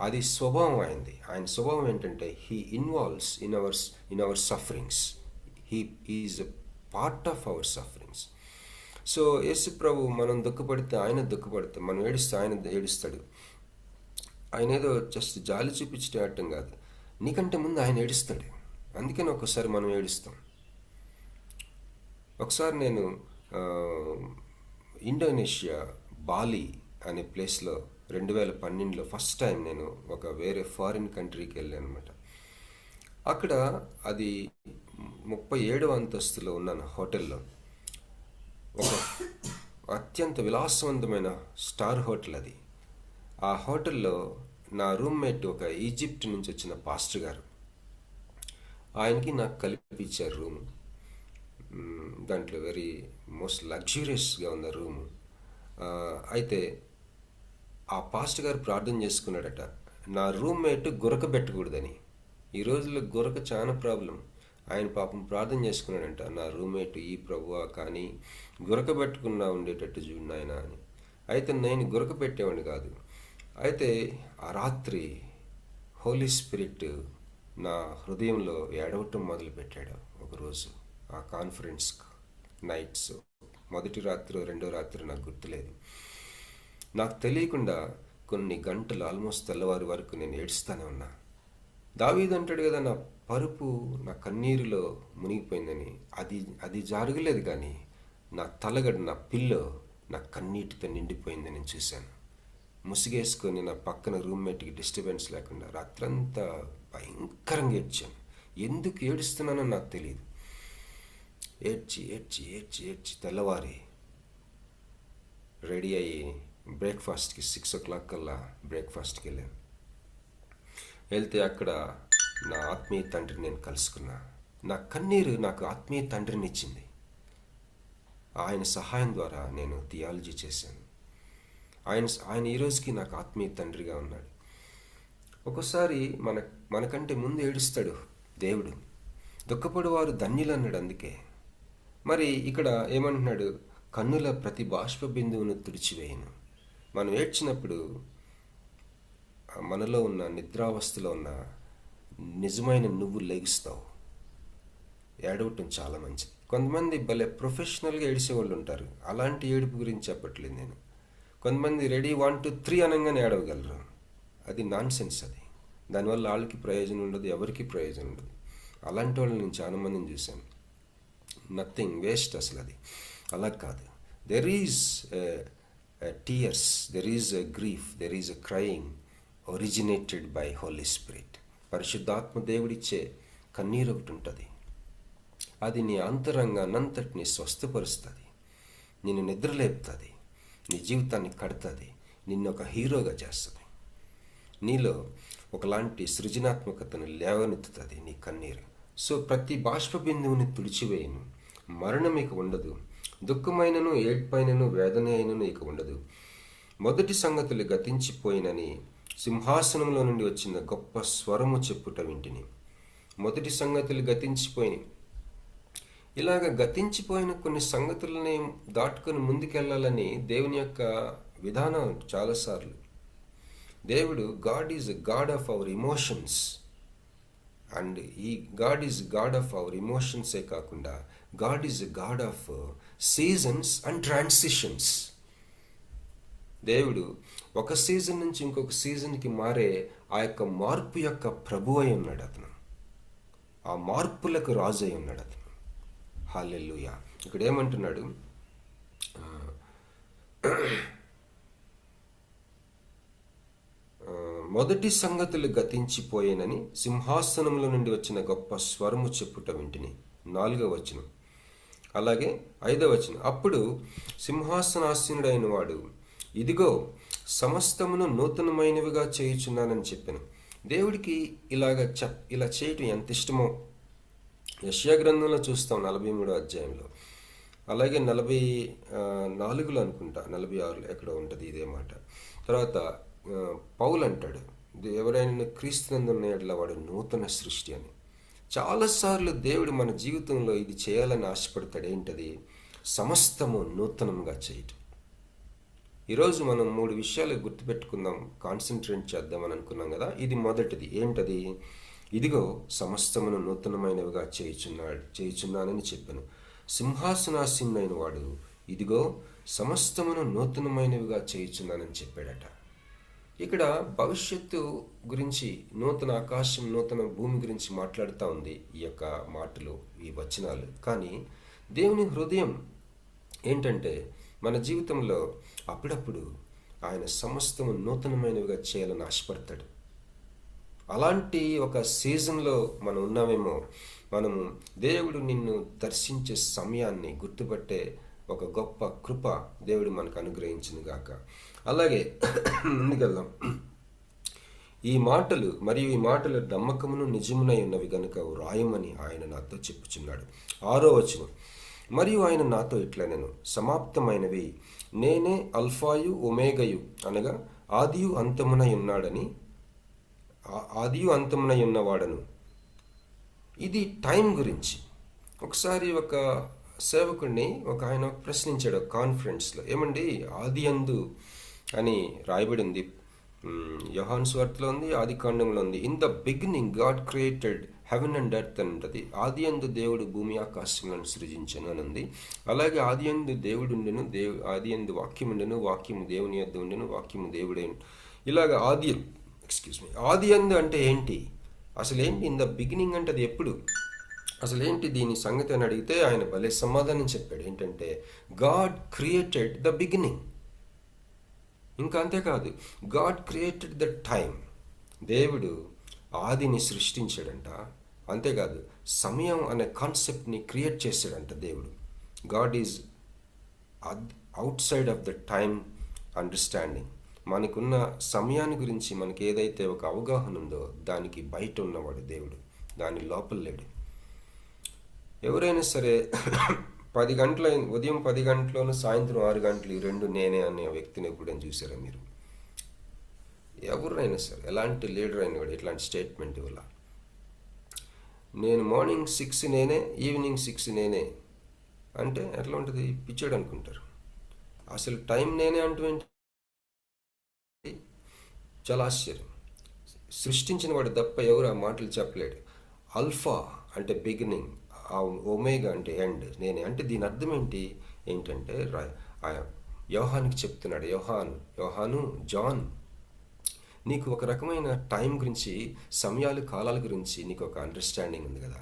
అది స్వభావం ఆయనది. ఆయన స్వభావం ఏంటంటే, he involves in our sufferings. He is a part of our sufferings. So యేసు ప్రభు మనం దుఃఖపడితే ఆయన దుఃఖపడితే, మనం ఏడిస్తే ఆయన ఏడుస్తాడు. ఆయన ఏదో జస్ట్ జాలి చూపించడం ఆడటం కాదు, నీకంటే ముందు ఆయన ఏడుస్తాడు. అందుకని ఒకసారి మనం ఏడుస్తాం. ఒకసారి నేను ఇండోనేషియా బాలి అనే ప్లేస్లో 2012లో ఫస్ట్ టైం నేను ఒక వేరే ఫారిన్ కంట్రీకి వెళ్ళాను అనమాట. అక్కడ అది 37వ అంతస్తులో ఉన్నాను హోటల్లో. ఒక అత్యంత విలాసవంతమైన స్టార్ హోటల్ అది. ఆ హోటల్లో నా రూమ్మేట్ ఒక ఈజిప్ట్ నుంచి వచ్చిన పాస్టర్ గారు, ఆయనకి నాకు కలిపిచ్చారు రూము. దాంట్లో వెరీ మోస్ట్ లగ్జూరియస్గా ఉన్న రూము. అయితే ఆ పాస్టర్ గారు ప్రార్థన చేసుకున్నాడట, నా రూమ్మేట్ గురక పెట్టకూడదని. ఈ రోజుల్లో గురక చాలా ప్రాబ్లం. ఆయన పాపం ప్రార్థన చేసుకున్నాడంట, నా రూమ్మేట్ ఈ ప్రభువా కానీ గురక పెట్టకుండా ఉండేటట్టు చూడండి ఆయన అని. అయితే నేను గురక పెట్టేవాడిని కాదు. అయితే ఆ రాత్రి హోలీ స్పిరిట్ నా హృదయంలో ఏడవటం మొదలుపెట్టాడు. ఒకరోజు ఆ కాన్ఫరెన్స్ నైట్స్, మొదటి రాత్రి రెండో రాత్రి నాకు గుర్తులేదు. నాకు తెలియకుండా కొన్ని గంటలు, ఆల్మోస్ట్ తెల్లవారి వరకు నేను ఏడుస్తూనే ఉన్నా. దావీదు అంటాడు కదా, నా పరుపు నా కన్నీరులో మునిగిపోయిందని. అది జరగలేదు, కానీ నా తలగడ, నా పిల్లో నా కన్నీటితో నిండిపోయిందని నేను చూశాను. ముసిగేసుకొని నా పక్కన రూమ్మేట్కి డిస్టర్బెన్స్ లేకుండా రాత్రంతా భయంకరంగా ఏడ్చాను. ఎందుకు ఏడుస్తున్నానో నాకు తెలియదు. ఏడ్చి ఏడ్చి ఏడ్చి ఏడ్చి తెల్లవారి రెడీ అయ్యి బ్రేక్ఫాస్ట్కి 6 o'clock కల్లా బ్రేక్ఫాస్ట్కి వెళ్ళాను. వెళ్తే అక్కడ నా ఆత్మీయ తండ్రిని నేను కలుసుకున్నా. నా కన్నీరు నాకు ఆత్మీయ తండ్రిని ఇచ్చింది. ఆయన సహాయం ద్వారా నేను థియాలజీ చేశాను. ఆయన ఈ రోజుకి నాకు ఆత్మీయ తండ్రిగా ఉన్నాడు. ఒక్కోసారి మనకంటే ముందు ఏడుస్తాడు దేవుడు. దుఃఖపడు వారు ధన్యులు అన్నాడు. అందుకే మరి ఇక్కడ ఏమంటున్నాడు? కన్నుల ప్రతి బాష్ప బిందువును తుడిచివేయను. మనం ఏడ్చినప్పుడు మనలో ఉన్న నిద్రావస్థలో ఉన్న నిజమైన నువ్వు లెగుస్తావు. ఏడవటం చాలా మంచిది. కొంతమంది భలే ప్రొఫెషనల్గా ఏడిసేవాళ్ళు ఉంటారు. అలాంటి ఏడుపు గురించి చెప్పట్లేదు నేను. కొంతమంది రెడీ 1 2 3 అనగానే ఏడవగలరు. అది నాన్ సెన్స్. అది దానివల్ల వాళ్ళకి ప్రయోజనం ఉండదు, ఎవరికి ప్రయోజనం ఉండదు. అలాంటి వాళ్ళని నేను చాలా మందిని చూశాను. నథింగ్, వేస్ట్ అసలు అది. అలా కాదు. There is tears, there is a grief, there is a crying originated by Holy Spirit. పరిశుద్ధాత్మ దేవుడిచ్చే కన్నీరు ఒకటి ఉంటుంది. అది నీ అంతరంగానంతటిని స్వస్థపరుస్తుంది, నిన్ను నిద్రలేపుతుంది, నీ జీవితాన్ని కడుతుంది, నిన్ను ఒక హీరోగా చేస్తుంది. నీలో ఒకలాంటి సృజనాత్మకతను లేవనెత్తుతుంది నీ కన్నీరు. సో ప్రతి బాష్ప బిందువుని తుడిచివేయను. మరణం ఇక ఉండదు, దుఃఖమైనను ఏడ్పైనను వేదన అయినను ఇక ఉండదు. మొదటి సంగతులు గతించిపోయినని సింహాసనంలో నుండి వచ్చిన గొప్ప స్వరము చెప్పుట వింటిని. మొదటి సంగతులు గతించిపోయినాయి. ఇలాగ గతించిపోయిన కొన్ని సంగతులని దాటుకొని ముందుకెళ్ళాలని దేవుని యొక్క విధానం చాలాసార్లు. దేవుడు God is a God of our emotions. And ఈ God is God of our ఇమోషన్సే కాకుండా God is a God of seasons and transitions. దేవుడు ఒక సీజన్ నుంచి ఇంకొక సీజన్కి మారే ఆ యొక్క మార్పు యొక్క ప్రభు అయి ఉన్నాడు అతను. ఆ మార్పులకు రాజు అయి ఉన్నాడు అతను. హల్లెలూయా. ఇక్కడ ఏమంటున్నాడు? మొదటి సంగతులు గతించిపోయేనని సింహాసనంలో నుండి వచ్చిన గొప్ప స్వరము చెప్పుట వింటిని. 4వ వచనం. అలాగే 5వ వచనం. అప్పుడు సింహాసనాసీనుడైన వాడు, ఇదిగో సమస్తమును నూతనమైనవిగా చేయుచున్నానని చెప్పాను. దేవుడికి ఇలా చేయటం ఎంత ఇష్టమో యెషయా గ్రంథంలో చూస్తాం 43వ అధ్యాయంలో. అలాగే 44లో అనుకుంటా, 46లో ఎక్కడో ఉంటుంది ఇదే మాట. తర్వాత పౌలు అంటాడు, ఎవరైనా క్రీస్తునందు ఉన్న యెడల వాడు నూతన సృష్టి అని. చాలాసార్లు దేవుడు మన జీవితంలో ఇది చేయాలని ఆశపడతాడు. ఏంటది? సమస్తము నూతనంగా చేయటం. ఈరోజు మనం 3 విషయాలు గుర్తుపెట్టుకుందాం, కాన్సన్ట్రేట్ చేద్దామని అనుకున్నాం కదా. ఇది మొదటిది. ఏంటది? ఇదిగో సమస్తమును నూతనమైనవిగా చేయుచున్నానని చెప్పాను. సింహాసనాసీనుడైన వాడు ఇదిగో సమస్తమును నూతనమైనవిగా చేయుచున్నానని చెప్పాడట. ఇక్కడ భవిష్యత్తు గురించి, నూతన ఆకాశం నూతన భూమి గురించి మాట్లాడుతూ ఉంది ఈ యొక్క మాటలు, ఈ వచనాలు. కానీ దేవుని హృదయం ఏంటంటే మన జీవితంలో అప్పుడప్పుడు ఆయన సమస్తము నూతనమైనవిగా చేయాలని ఆశపడతాడు. అలాంటి ఒక సీజన్లో మనం ఉన్నామేమో. మనము దేవుడు నిన్ను దర్శించే సమయాన్ని గుర్తుపట్టే ఒక గొప్ప కృప దేవుడు మనకు అనుగ్రహించును గాక. అలాగే ముందుకెళ్దాం. ఈ మాటలు నమ్మకమును నిజమునై ఉన్నవి గనుక వ్రాయమని ఆయన నాతో చెప్పుచున్నాడు. 6వ వచనం. మరియు ఆయన నాతో ఇట్లనెను, సమాప్తమైనవి, నేనే అల్ఫాయు ఒమేగయు, అనగా ఆదియు అంతమునై ఉన్నవాడను. ఇది టైం గురించి. ఒకసారి ఒక సేవకుడిని ఆయన ప్రశ్నించాడు కాన్ఫరెన్స్లో, ఏమండి ఆది అందు అని రాయబడింది, యోహాను సువార్తలో ఉంది, ఆది కాండంలో ఉంది. In the beginning God created heaven and earth అని ఉంటుంది. ఆది అందు దేవుడు భూమి ఆకాశములను సృజించను అని ఉంది. అలాగే ఆది అందు దేవుడు ఉండెను, ఆది అందు వాక్యం ఉండెను, వాక్యము దేవుని యొద్ద ఉండెను, వాక్యము దేవుడేను. ఇలాగ ఆది అందు అంటే ఏంటి? అసలు ఏంటి ఇన్ ద బిగినింగ్ అంటే? అది ఎప్పుడు? అసలు ఏంటి దీని సంగతి అని అడిగితే ఆయన భలే సమాధానం చెప్పాడు. ఏంటంటే గాడ్ క్రియేటెడ్ ద బిగినింగ్. ఇంకా అంతేకాదు, గాడ్ క్రియేటెడ్ ద టైం. దేవుడు ఆదిని సృష్టించాడంట. అంతేకాదు, సమయం అనే కాన్సెప్ట్ని క్రియేట్ చేశాడంట దేవుడు. God is out side of the time understanding. మనకున్న సమయాన్ని గురించి మనకి ఏదైతే ఒక అవగాహన ఉందో దానికి బయట ఉన్నవాడు దేవుడు, దాని లోపల లేడు. ఎవరైనా సరే ఉదయం 10 గంటలోను సాయంత్రం 6 గంటలు ఈ రెండు నేనే అనే వ్యక్తిని ఎప్పుడైనా చూసారా మీరు? ఎవరైనా సరే, ఎలాంటి లీడర్ అయినా కూడా ఇట్లాంటి స్టేట్మెంట్ ఇవ్వాల. నేను మార్నింగ్ 6 నేనే, ఈవినింగ్ 6 నేనే అంటే ఎట్లా ఉంటుంది? పిచ్చాడు అనుకుంటారు. అసలు టైం నేనే అంటూ చాలా ఆశ్చర్యం. సృష్టించిన వాడు తప్ప ఎవరు ఆ మాటలు చెప్పలేడు. ఆల్ఫా అంటే బిగినింగ్, ఆ ఒమేగా అంటే ఎండ్ నేనే అంటే దీని అర్థం ఏంటంటే యోహానికి చెప్తున్నాడు, యోహాను జాన్, నీకు ఒక రకమైన టైం గురించి, సమయాలు కాలాల గురించి నీకు ఒక అండర్స్టాండింగ్ ఉంది కదా.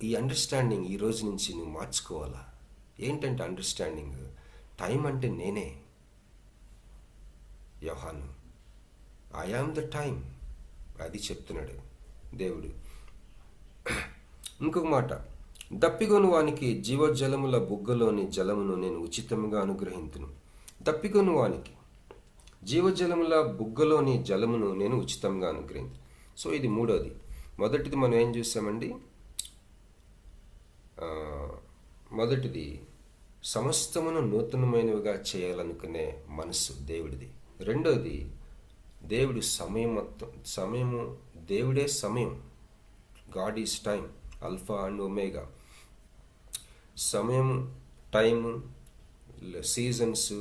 ఈ అండర్స్టాండింగ్ ఈ రోజు నుంచి నువ్వు మార్చుకోవాలా. ఏంటంటే అండర్స్టాండింగ్, టైం అంటే నేనే యోహాను, ఐ యామ్ ద టైం, అది చెప్తున్నాడు దేవుడు. ఇంకొక మాట, దప్పిగొను వానికి జీవజలముల బుగ్గలోని జలమును నేను ఉచితంగా అనుగ్రహింతును. దప్పిగొను వానికి జీవజలముల బుగ్గలోని జలమును నేను ఉచితంగా అనుగ్రహించును. సో ఇది మూడోది. మొదటిది మనం ఏం చూసామండి? మొదటిది సమస్తమును నూతనమైనవిగా చేయాలనుకునే మనస్సు దేవుడిది. రెండోది దేవుడు సమయము, దేవుడే సమయం, God is time, alpha and omega. సమయం, టైము, సీజన్స్,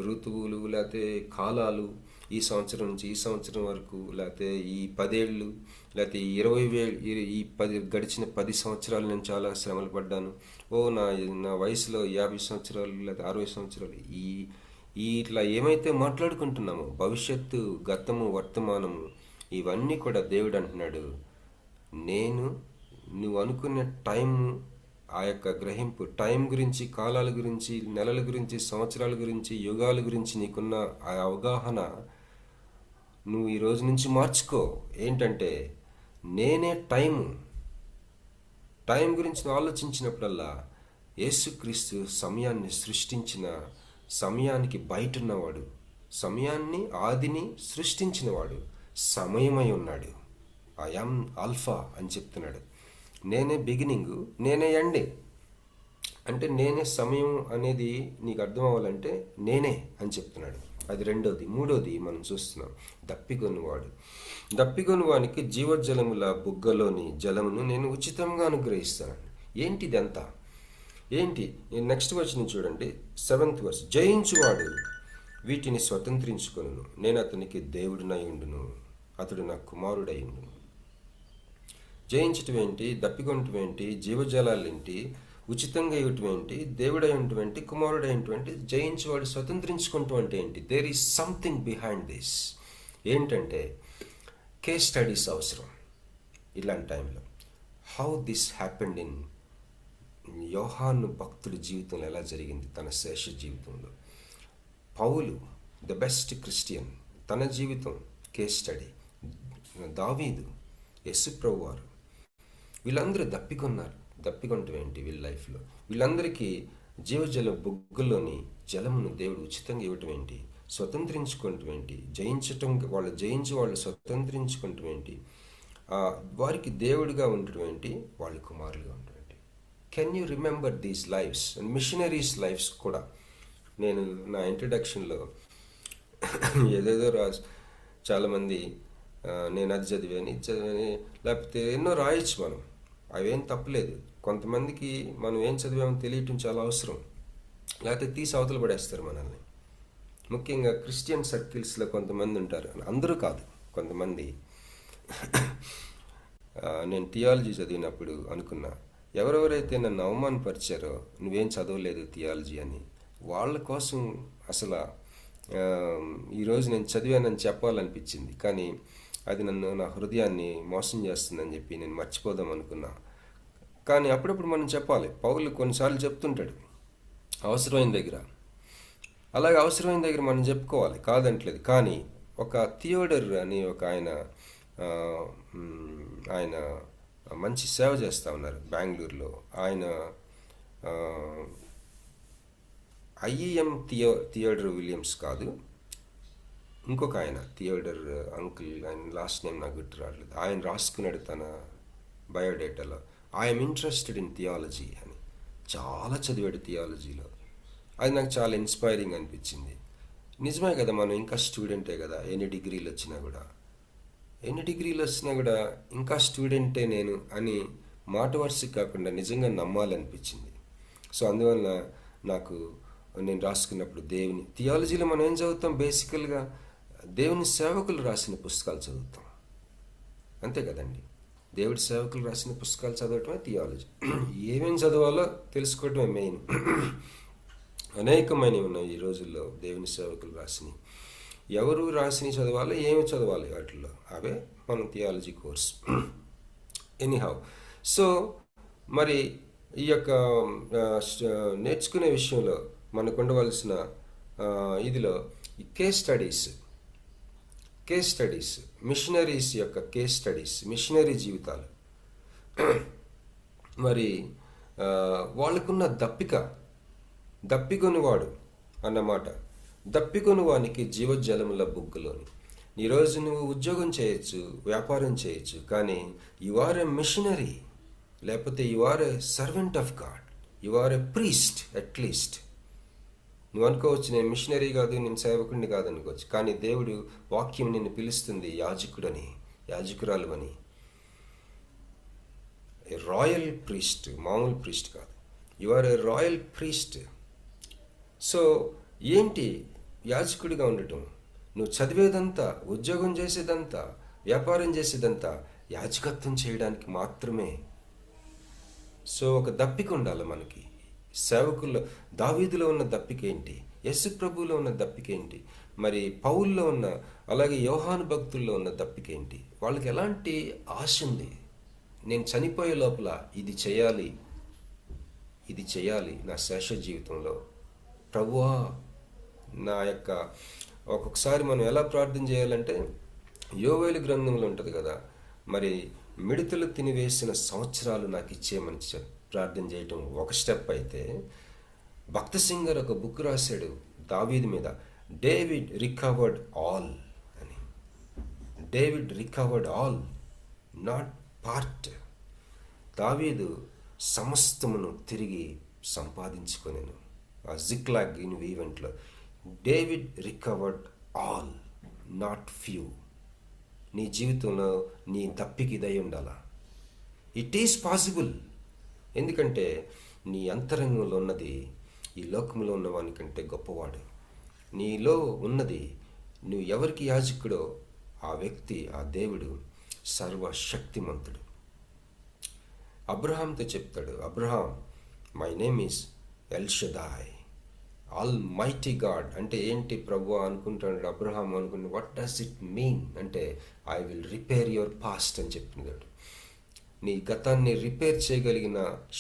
ఋతువులు, లేకపోతే కాలాలు, ఈ సంవత్సరం నుంచి ఈ సంవత్సరం వరకు, లేకపోతే ఈ 10 ఏళ్ళు, లేకపోతే ఈ 20 గడిచిన 10 సంవత్సరాలు నేను చాలా శ్రమలు పడ్డాను. నా వయసులో 50 సంవత్సరాలు లేకపోతే 60 సంవత్సరాలు, ఇట్లా ఏమైతే మాట్లాడుకుంటున్నామో భవిష్యత్తు, గతము, వర్తమానము, ఇవన్నీ కూడా దేవుడు అంటున్నాడు, నువ్వు అనుకునే టైము, ఆ యొక్క గ్రహింపు, టైం గురించి, కాలాల గురించి, నెలల గురించి, సంవత్సరాల గురించి, యుగాల గురించి నీకున్న ఆ అవగాహన నువ్వు ఈ రోజు నుంచి మార్చుకో. ఏంటంటే నేనే టైం గురించి నువ్వు ఆలోచించినప్పుడల్లా యేసుక్రీస్తు సమయాన్ని సృష్టించిన, సమయానికి బయట ఉన్నవాడు, సమయాన్ని, ఆదిని సృష్టించినవాడు, సమయమై ఉన్నాడు. ఐ యామ్ ఆల్ఫా అని చెప్తున్నాడు. నేనే బిగినింగ్, నేనే ఎండింగ్. అంటే నేనే సమయం అనేది నీకు అర్థం అవ్వాలంటే నేనే అని చెప్తున్నాడు. అది రెండోది. మూడోది మనం చూస్తున్నాం, దప్పిగొనువానికి జీవజలముల బుగ్గలోని జలమును నేను ఉచితంగా అనుగ్రహిస్తాను. ఇదంతా ఏంటి? నెక్స్ట్ వర్స్ చూడండి, 7th వర్స్. జయించువాడు వీటిని స్వతంత్రించుకొనును, నేను అతనికి దేవుడినై ఉండును, అతడు నా కుమారుడై ఉండును. జయించటం ఏంటి? దప్పికొనటం ఏంటి? జీవజలాలు ఏంటి? ఉచితంగా ఇవ్వటం ఏంటి? దేవుడై ఉండటం ఏంటి? కుమారుడై ఉండటం ఏంటి? జయించేవాడు స్వతంత్రించుకుంటూ అంటే ఏంటి? There is something behind this. ఏంటంటే కేస్ స్టడీస్ అవసరం ఇలాంటి టైంలో. హౌ దిస్ హ్యాపెండ్ ఇన్ యోహాను భక్తుడి జీవితంలో ఎలా జరిగింది, తన శేష జీవితంలో. పౌలు ద బెస్ట్ క్రిస్టియన్, తన జీవితం కేస్ స్టడీ. దావీదు, యేసుప్రభు వారు, వీళ్ళందరూ దప్పికొనటం ఏంటి వీళ్ళ లైఫ్లో? వీళ్ళందరికీ జీవజల బుగ్గలోని జలమును దేవుడు ఉచితంగా ఇవ్వటం ఏంటి? స్వతంత్రించుకోవటం ఏంటి? వాళ్ళు స్వతంత్రించుకోవటం ఏంటి? వారికి దేవుడిగా ఉండటం ఏంటి? వాళ్ళు కుమారులుగా ఉండటం ఏంటి? Can you remember these lifes and missionaries lifes కూడా? నేను నా ఇంట్రడక్షన్లో ఏదేదో చాలామంది నేను అది చదివాని లేకపోతే ఎన్నో రాయొచ్చు మనం, అవేం తప్పలేదు. కొంతమందికి మనం ఏం చదివామో తెలియటం చాలా అవసరం, లేకపోతే తీసి అవతల పడేస్తారు మనల్ని. ముఖ్యంగా క్రిస్టియన్ సర్కిల్స్లో కొంతమంది ఉంటారు, అందరూ కాదు, కొంతమంది. నేను థియాలజీ చదివినప్పుడు అనుకున్నా, ఎవరెవరైతే నన్ను అవమానపరిచారో నువ్వేం చదవలేదు థియాలజీ అని, వాళ్ళ కోసం అసలు ఈరోజు నేను చదివానని చెప్పాలనిపించింది. కానీ అది నా హృదయాన్ని మోసం చేస్తుందని చెప్పి నేను మర్చిపోదాం అనుకున్నా. కానీ అప్పుడప్పుడు మనం చెప్పాలి. పౌలు కొన్నిసార్లు చెప్తుంటాడు అవసరమైన దగ్గర, అలాగే అవసరమైన దగ్గర మనం చెప్పుకోవాలి, కాదంటలేదు. కానీ ఒక థియోడర్ అని ఒక ఆయన మంచి సేవ చేస్తూ ఉన్నారు బెంగళూరులో. ఆయన ఐఈఎం థియోడర్ విలియమ్స్ కాదు, ఇంకొక ఆయన థియోడర్ అంకుల్, ఆయన లాస్ట్ నేమ్ నాకు గుర్తు రావట్లేదు. ఆయన రాసుకున్నాడు తన బయోడేటాలో, ఐఎమ్ ఇంట్రెస్టెడ్ ఇన్ థియాలజీ అని. చాలా చదివాడు థియాలజీలో. అది నాకు చాలా ఇన్స్పైరింగ్ అనిపించింది. నిజమే కదా, మనం ఇంకా స్టూడెంటే కదా, ఎన్ని డిగ్రీలు వచ్చినా కూడా ఇంకా స్టూడెంటే నేను అని మాట వరుసకి కాకుండా నిజంగా నమ్మాలనిపించింది. సో అందువల్ల నాకు నేను రాసుకున్నప్పుడు దేవుని థియాలజీలో మనం ఏం చదువుతాం, బేసికల్గా దేవుని సేవకులు రాసిన పుస్తకాలు చదువుతాం, అంతే కదండి. దేవుడి సేవకులు రాసిన పుస్తకాలు చదవటమే థియాలజీ. ఏమేమి చదవాలో తెలుసుకోవటమే మెయిన్. అనేకమైనవి ఉన్నాయి ఈ రోజుల్లో దేవుని సేవకులు రాసినవి. ఎవరు రాసినవి చదవాలి, ఏమి చదవాలి వాటిల్లో, అవే మనం థియాలజీ కోర్స్. ఎనీహౌ, సో మరి ఈ యొక్క నేర్చుకునే విషయంలో మనకు ఉండవలసిన ఇదిలో ఈ కేస్ స్టడీస్ మిషనరీస్ యొక్క కేస్ స్టడీస్, మిషనరీ జీవితాలు, మరి వాళ్ళకున్న దప్పికొనివాడు అన్నమాట. దప్పికొనివానికి జీవజలముల బుగ్గలోని. ఈరోజు నువ్వు ఉద్యోగం చేయొచ్చు, వ్యాపారం చేయొచ్చు, కానీ యు ఆర్ ఎ మిషనరీ, లేకపోతే you are a servant of God, you are a priest. At least నువ్వు అనుకోవచ్చు నేను మిషనరీ కాదు, నేను సేవకుడిని కాదు అనుకోవచ్చు, కానీ దేవుడు వాక్యం నిన్ను పిలుస్తుంది యాజకుడని, యాజకురాలు అని. ఏ రాయల్ ప్రీస్ట్, మామూలు ప్రీస్ట్ కాదు, you are a royal priest. So ఏంటి యాజకుడిగా ఉండటం? నువ్వు చదివేదంతా, ఉద్యోగం చేసేదంతా, వ్యాపారం చేసేదంతా యాజకత్వం చేయడానికి మాత్రమే. సో ఒక దప్పిక ఉండాలి మనకి. సేవకుల్లో దావీదులో ఉన్న దప్పిక ఏంటి, యేసు ప్రభువులో ఉన్న దప్పిక ఏంటి, మరి పౌల్లో ఉన్న, అలాగే యోహాను భక్తుల్లో ఉన్న దప్పిక ఏంటి? వాళ్ళకి ఎలాంటి ఆశ ఉంది? నేను చనిపోయే లోపల ఇది చేయాలి నా శేష జీవితంలో. ప్రభువా, నా యొక్క ఒక్కొక్కసారి మనం ఎలా ప్రార్థన చేయాలంటే, యోవేలు గ్రంథంలో ఉంటుంది కదా, మరి మిడతలు తినివేసిన సంవత్సరాలు నాకు ఇచ్చేయమని ప్రార్థన చేయటం ఒక స్టెప్ అయితే, భక్త సింగర్ ఒక బుక్ రాశాడు దావీదు మీద, డేవిడ్ రికవర్డ్ ఆల్ అని. David recovered all, not part. దావీదు సమస్తమును తిరిగి సంపాదించుకొనెను. ఆ జిక్లాగ్ ఇన్ ఈవెంట్లో David recovered all, not few. నీ జీవితంలో నీ దప్పికి దయ ఉండాలా. It is possible. ఎందుకంటే నీ అంతరంగంలో ఉన్నది ఈ లోకంలో ఉన్నవాని కంటే గొప్పవాడు. నీలో ఉన్నది, నువ్వు ఎవరికి యాజకుడో ఆ వ్యక్తి, ఆ దేవుడు సర్వశక్తిమంతుడు. అబ్రహాంతో చెప్తాడు, Abraham, my name is L షదాయ్, all mighty God. అంటే ఏంటి ప్రభు అనుకుంటాడు అబ్రహాం. అనుకుని వాట్ డస్ ఇట్ మీన్ అంటే, I will repair your past అని చెప్పినాడు. నీ గతాన్ని రిపేర్ చేయగలిగిన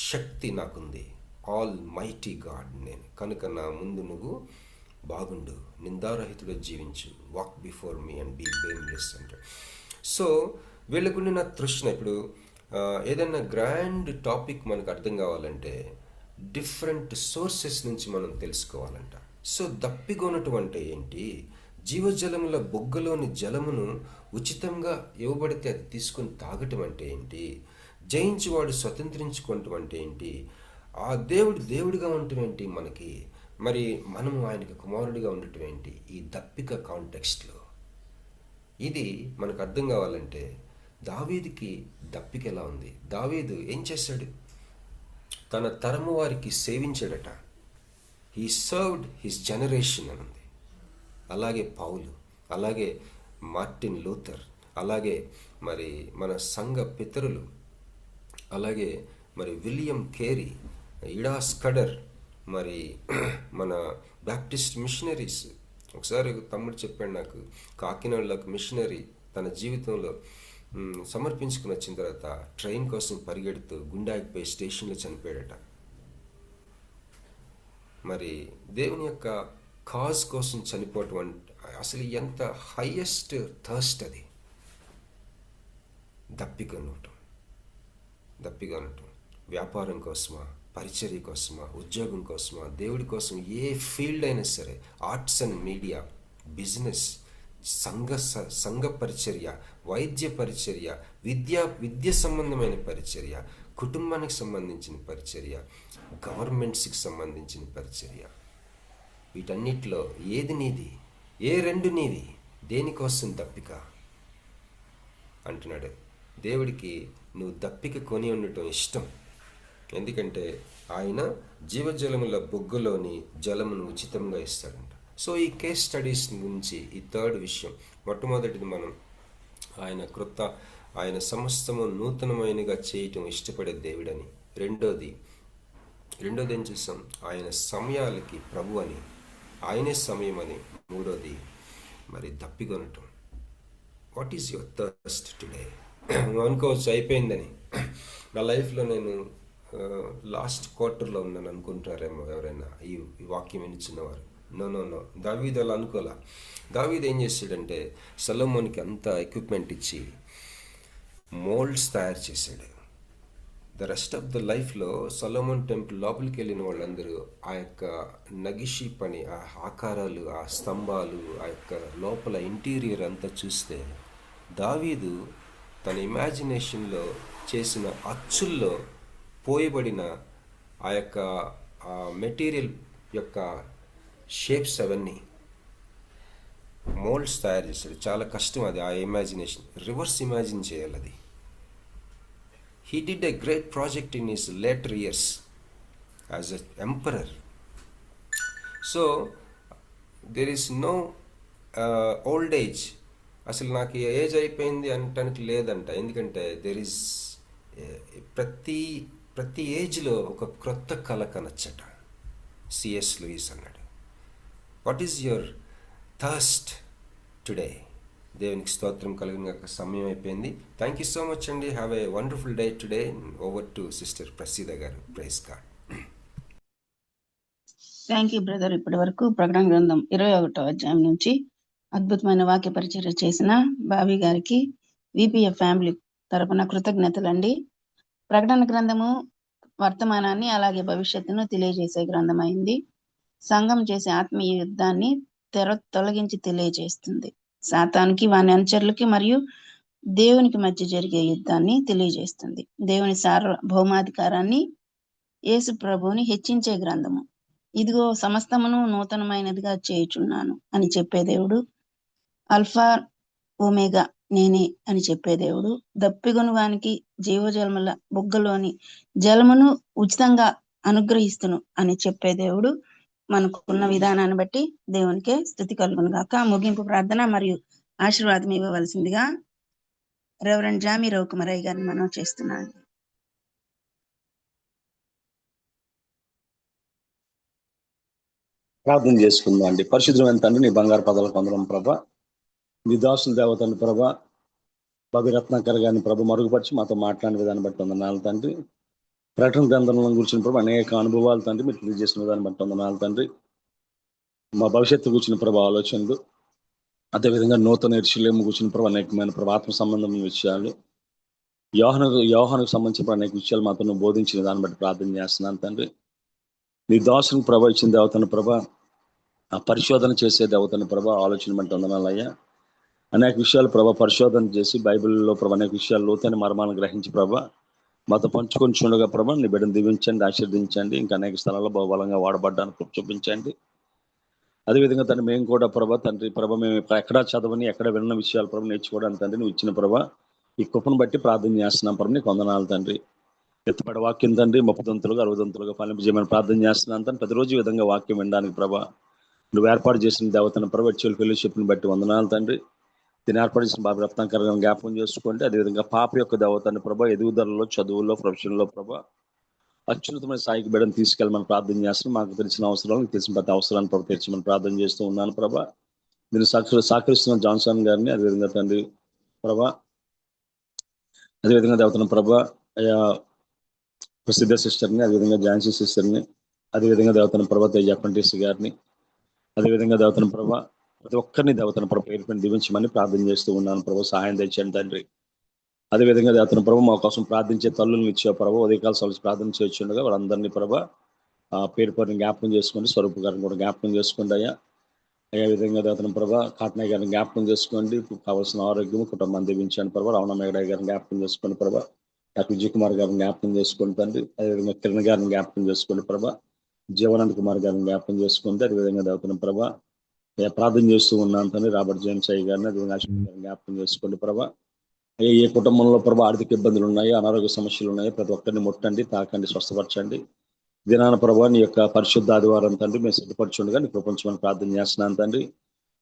శక్తి నాకుంది. ఆల్ మైటీ గాడ్ నేను, కనుక నా ముందు నువ్వు బాగుండు, నిందారహితుడు జీవించు, walk before me and be blameless అంటాడు. సో వీళ్ళకుండిన తృష్ణ. ఇప్పుడు ఏదైనా గ్రాండ్ టాపిక్ మనకు అర్థం కావాలంటే డిఫరెంట్ సోర్సెస్ నుంచి మనం తెలుసుకోవాలంట. సో దప్పిగొనటం అంటే ఏంటి? జీవజలముల బొగ్గలోని జలమును ఉచితంగా ఇవ్వబడితే అది తీసుకొని తాగటం అంటే ఏంటి? జయించువాడు స్వతంత్రించుకోవటం అంటే ఏంటి? ఆ దేవుడిగా ఉండటం ఏంటి మనకి? మరి మనము ఆయనకి కుమారుడిగా ఉండటం ఏంటి? ఈ దప్పిక కాంటెక్స్ట్లో ఇది మనకు అర్థం కావాలంటే దావీదుకి దప్పిక ఎలా ఉంది? దావీదు ఏం చేశాడు? తన తరము వారికి సేవించాడట. హీ సర్వ్డ్ హిస్ జనరేషన్ అని ఉంది. అలాగే పౌలు, అలాగే మార్టిన్ లూథర్, అలాగే మరి మన సంఘ పితరులు, అలాగే మరి విలియం కేరీ, ఇడా స్కడర్, మరి మన బ్యాప్టిస్ట్ మిషనరీస్. ఒకసారి తమ్ముడు చెప్పాడు నాకు, కాకినాడలోకి మిషనరీ తన జీవితంలో సమర్పించుకుని వచ్చిన తర్వాత ట్రైన్ కోసం పరిగెడుతూ గుండాగిపోయి స్టేషన్లో చనిపోయాడట. మరి దేవుని యొక్క కాజ్ కోసం చనిపోవటం అంటే అసలు ఎంత హైయెస్ట్ థర్స్ట్ అది. దప్పిక ఉండటం. వ్యాపారం కోసమా, పరిచర్య కోసమా, ఉద్యోగం కోసమా, దేవుడి కోసం, ఏ ఫీల్డ్ అయినా సరే, ఆర్ట్స్ అండ్ మీడియా, బిజినెస్, సంఘ పరిచర్య, వైద్య పరిచర్య, విద్య సంబంధమైన పరిచర్య, కుటుంబానికి సంబంధించిన పరిచర్య, గవర్నమెంట్స్కి సంబంధించిన పరిచర్య, వీటన్నిటిలో ఏది నీది? ఏ రెండు నీది? దేనికోసం దప్పిక అంటున్నాడు. దేవుడికి నువ్వు దప్పిక కొని ఉండటం ఇష్టం. ఎందుకంటే ఆయన జీవజలముల బొగ్గులోని జలమును ఉచితంగా ఇస్తాడంట. సో ఈ కేస్ స్టడీస్ నుంచి ఈ థర్డ్ విషయం, మొట్టమొదటిది మనం ఆయన సమస్తము నూతనమైనగా చేయటం ఇష్టపడే దేవుడని. రెండోది ఏం చూసాం? ఆయన సమయాలకి ప్రభు అని, ఆయనే సమయం అని. మూడోది మరి దప్పికొనటం. What is your thirst today? అనుకోవచ్చు అయిపోయిందని. నా లైఫ్లో నేను లాస్ట్ క్వార్టర్లో ఉన్నాను అనుకుంటారేమో ఎవరైనా ఈ వాక్యం వినిచినవారు. నో, దావీదు అలా అనుకోలే. దావీదు ఏం చేశాడంటే సొలొమోన్కి అంతా ఎక్విప్మెంట్ ఇచ్చి మోల్డ్స్ తయారు చేశాడు. ద రెస్ట్ ఆఫ్ ద లైఫ్లో సొలొమోన్ టెంపుల్ లోపలికి వెళ్ళిన వాళ్ళందరూ ఆ యొక్క నగిషి పని, ఆ ఆకారాలు, ఆ స్తంభాలు, ఆ యొక్క లోపల ఇంటీరియర్ అంతా చూస్తే దావీదు తన ఇమాజినేషన్లో చేసిన అచ్చుల్లో పోయబడిన ఆ యొక్క మెటీరియల్ యొక్క షేప్స్ అవన్నీ మోల్డ్స్ తయారు చేశాడు. చాలా కష్టం అది, ఆ ఇమాజినేషన్ రివర్స్ ఇమాజిన్ చేయాలి అది. He did a great project in his later years as an emperor. So there is no old age. అసలు నాకు ఏజ్ అయిపోయింది అనటానికి లేదంట. ఎందుకంటే దెర్ ఈస్ ప్రతి ఏజ్లో ఒక క్రొత్త కళ కనొచ్చట. సిఎస్ లూయిస్ అన్నాడు. What is your thirst today? దేవునికి స్తోత్రం కలిగిన సమయం అయిపోయింది. థ్యాంక్ యూ సో మచ్ అండి. Have a wonderful day today. Over to sister Praseeda గారు. Praise God. Thank you brother. ఇప్పటి వరకు ప్రకటన గ్రంథం 21వ అధ్యాయం నుంచి అద్భుతమైన వాక్య పరిచర్య చేసిన బాబీ గారికి విపిఎఫ్ ఫ్యామిలీ తరపున కృతజ్ఞతలండి. ప్రకటన గ్రంథము వర్తమానాన్ని అలాగే భవిష్యత్తును తెలియజేసే గ్రంథం అయింది. సంఘం చేసే ఆత్మీయ యుద్ధాన్ని తొలగించి తెలియజేస్తుంది. సాతానికి, వాని అనుచరులకి మరియు దేవునికి మధ్య జరిగే యుద్ధాన్ని తెలియజేస్తుంది. దేవుని సార్వభౌమాధికారాన్ని, యేసు ప్రభువుని హెచ్చించే గ్రంథము. ఇదిగో సమస్తమును నూతనమైనదిగా చేయుచున్నాను అని చెప్పే దేవుడు. అల్ఫా ఒమేగా నేనే అని చెప్పే దేవుడు. దప్పిగొను వానికి జీవజలముల బుగ్గలోని జలమును ఉచితంగా అనుగ్రహిస్తును అని చెప్పే దేవుడు. మనకున్న విధానాన్ని బట్టి దేవునికే స్తుతి కలుగును గాక. ముగింపు ప్రార్థన మరియు ఆశీర్వాదం ఇవ్వవలసిందిగా రెవరెండ్ జామి రవికుమారయ్య గారిని మనం చేస్తున్నాను. ప్రార్థన చేసుకుందాం అండి. పరిశుద్ధమైన తండ్రి, నీ బంగారు పదాలకు వందనం ప్రభా. నీ దాసుల దేవతను ప్రభా, భవిరత్నాకర్ గారిని ప్రభు మరుగుపరిచి మాతో మాట్లాడిన విధాన్ని బట్టి వందనాలు తండ్రి. ప్రకటన గ్రంథంలో గురించిన ప్రభు అనేక అనుభవాలు తండ్రి మీరు తెలియజేసిన విధాన్ని బట్టి వందనాలు తండ్రి. మా భవిష్యత్తు కూర్చున్న ప్రభు ఆలోచనలు, అదేవిధంగా నూతన ఎరుషలేము కూర్చున్న ప్రభు అనేకమైన ప్రభు ఆత్మ సంబంధమైన విషయాలు, యోహానుకు సంబంధించిన అనేక విషయాలు మాతో నువ్వు బోధించిన దాన్ని బట్టి ప్రార్థన చేస్తున్నాను తండ్రి. నీ దాసుని ప్రభ ఇచ్చిన దేవతను ప్రభ, ఆ పరిశోధన చేసే దేవతను ప్రభ ఆలోచన బట్టి వందనాలయ్యా. అనేక విషయాలు ప్రభ పరిశోధన చేసి బైబిల్లో ప్రభ అనేక విషయాలు లోతైన మర్మాలను గ్రహించి ప్రభ మాతో పంచుకొని చూడగా ప్రభ నీ బిడ్డను దీవించండి, ఆశీర్వదించండి. ఇంకా అనేక స్థలాల్లో బహుబలంగా వాడబడ్డానికి చూపించండి. అదేవిధంగా తండ్రి మేము కూడా ప్రభ తండ్రి ప్రభ మేము ఎక్కడ చదవని ఎక్కడ విన్న విషయాలు ప్రభ నేర్చుకోవడానికి తండ్రి నువ్వు ఇచ్చిన ప్రభ ఈ కృపను బట్టి ప్రార్థన చేస్తున్నాం ప్రభ. నీకు వందనాలు తండ్రి. ఎత్తుపడి వాక్యం తండ్రి 30 దంతులుగా 60 దంతులుగా ఫలింపజేయమని ప్రార్థన చేస్తున్నాను తండ్రి. ప్రతిరోజు ఈ విధంగా వాక్యం వినడానికి ప్రభా నువ్వు ఏర్పాటు చేసిన దేవతను ప్రభ వర్చువల్ ఫెలోషిప్ని బట్టి వందనాలు తండ్రి. దీన్ని ఏర్పాటు చేసిన బాబు రత్నాకరంగా జ్ఞాపకం చేసుకోండి. అదేవిధంగా పాప యొక్క దేవతను ప్రభ ఎదుగుదలలో, చదువుల్లో, ప్రొఫెషన్లో ప్రభ అత్యున్నతమైన స్థాయికి బిడ్డను తీసుకెళ్ళమని ప్రార్థన చేస్తున్నాను. మాకు తెలిసిన అవసరాలు, తెలిసిన ప్రతి అవసరాన్ని ప్రభ తీర్చమని ప్రార్థన చేస్తూ ఉన్నాను ప్రభ. దీన్ని సహకరిస్తున్న జాన్సన్ గారిని, అదేవిధంగా తండ్రి ప్రభ, అదేవిధంగా దేవతను ప్రభ ప్రసిద్ధ సిస్టర్ని, అదేవిధంగా ఝాన్సీ సిస్టర్ని, అదేవిధంగా దేవతన ప్రభ తేజ అప్రెంటిస్ గారిని, అదేవిధంగా దేవతన ప్రభ ప్రతి ఒక్కరిని దేవతన ప్రభ పేరు పైన దీవించమని ప్రార్థన చేస్తూ ఉన్నాను ప్రభు. సహాయం తెచ్చండి తండ్రి. అదేవిధంగా దేవతన ప్రభ మా కోసం ప్రార్థించే తల్లులను ఇచ్చే ప్రభ ఉదయకాల సమయం ప్రార్థన చేయొచ్చుండగా వాళ్ళందరినీ ప్రభ పేరు పైన జ్ఞాపకం చేసుకోండి. స్వరూప్ గారిని కూడా జ్ఞాపకం చేసుకోండి అయ్యా. అదేవిధంగా దేవతన ప్రభ కాట్నయ్య గారిని జ్ఞాపకం చేసుకోండి. కావాల్సిన ఆరోగ్యం కుటుంబాన్ని దీవించండి ప్రభ. రావణ మేఘడయ్య గారిని జ్ఞాపకం చేసుకోండి ప్రభ. డాక్టర్ విజయ్ కుమార్ గారిని జ్ఞాపకం చేసుకోండి తండ్రి. అదేవిధంగా కిరణ్ గారిని జ్ఞాపకం చేసుకోండి ప్రభా. జీవనంద్ కుమార్ గారిని జ్ఞాపకం చేసుకుంటే అదేవిధంగా దేవతన ప్రభా ప్రార్థన చేస్తూ ఉన్నాను తండ్రి. రాబర్ట్ జేమ్స్ అయ్య గారిని అదేవిధంగా అశ్విన్ గారిని జ్ఞాపకం చేసుకోండి ప్రభా. ఏ కుటుంబంలో ప్రభా ఆర్థిక ఇబ్బందులు ఉన్నాయో, అనారోగ్య సమస్యలు ఉన్నాయో ప్రతి ఒక్కరిని ముట్టండి, తాకండి, స్వస్థపరచండి. దినాన ప్రభా నీ యొక్క పరిశుద్ధ ఆదివారం తండ్రి మేము సిద్ధపరచుండగా నీ ప్రపంచమని ప్రార్థన చేస్తున్నాను తండ్రి.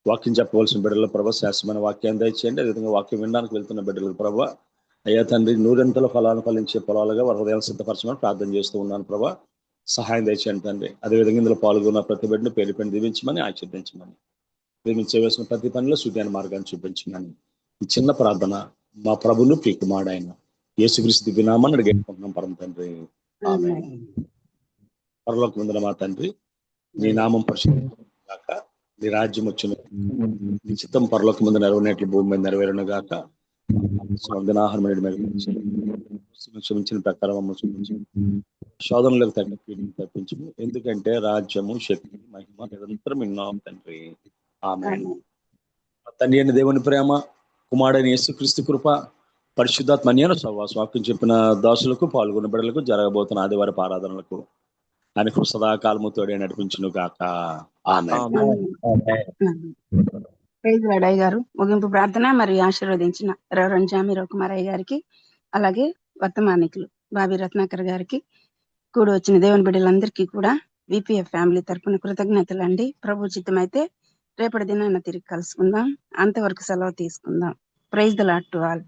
వాక్యం చెప్పవలసిన బిడ్డల ప్రభా శాశ్వతమైన వాక్యాన్ని దయచేయండి. అదేవిధంగా వాక్యం వినడానికి వెళ్తున్న బిడ్డలకు ప్రభా అయ్యా తండ్రి నూరెంతల ఫలాలను ఫలించే పొలాలుగా వారి హృదయాలు సిద్ధపరచమని ప్రార్థన చేస్తూ ఉన్నాను ప్రభా. సహాయం దయచేయండి తండ్రి. అదేవిధంగా ఇందులో పాల్గొన్న ప్రతి బిడ్డను పేరు పెట్టి దీవించమని ఆశీర్వదించమని, ప్రేమించవలసిన ప్రతి పనిలో సూర్యాన్ని మార్గాన్ని చూపించమని ఈ చిన్న ప్రార్థన మా ప్రభును ప్రియకుమారుడైన యేసుక్రీస్తు దివ్యనామాన్ని అడిగేసుకుంటున్నాం పరమ తండ్రి. ఆమేన్. పరలోకమందున మా తండ్రి, నీ నామం పరిశుద్ధం గాక, నీ రాజ్యం వచ్చును, నీ చిత్తం పరలోకమందు నెరవేరినట్లు భూమి మీద నెరవేరును గాక. దినాహారం క్షమించిన ప్రకారం శోధనలకు తగ్గ పీడిని తప్పించము, ఎందుకంటే రాజ్యము, శక్తి, మహిమ నిరంతరం ఇన్నాం తండ్రి. ఆమేన్. తండ్రి అయిన దేవుని ప్రేమ, కుమారుడైన యేసుక్రీస్తు కృప, పరిశుద్ధాత్మ అన్యాన సహవాసం వాక్యం చెప్పిన దాసులకు, పాల్గొన్న బిడ్డలకు, జరగబోతున్న ఆదివారపు ఆరాధనలకు ఆయనకు సదాకాలము తోడే నడిపించును గాక. ఆమేన్. ప్రైజ్ లార్డ్ అయ్య గారు ముగింపు ప్రార్థన మరియు ఆశీర్వదించిన రెవరెండ్ జామీరావు కుమార్ అయ్య గారికి, అలాగే వర్తమానికులు బాబీ రత్నాకర్ గారికి, కూడి వచ్చిన దేవుని బిడ్డలందరికీ కూడా విపిఎఫ్ ఫ్యామిలీ తరపున కృతజ్ఞతలు అండి. ప్రభు చిత్తమైతే రేపటి దినాన తిరిగి కలుసుకుందాం. అంతవరకు సెలవు తీసుకుందాం. Praise the Lord to all.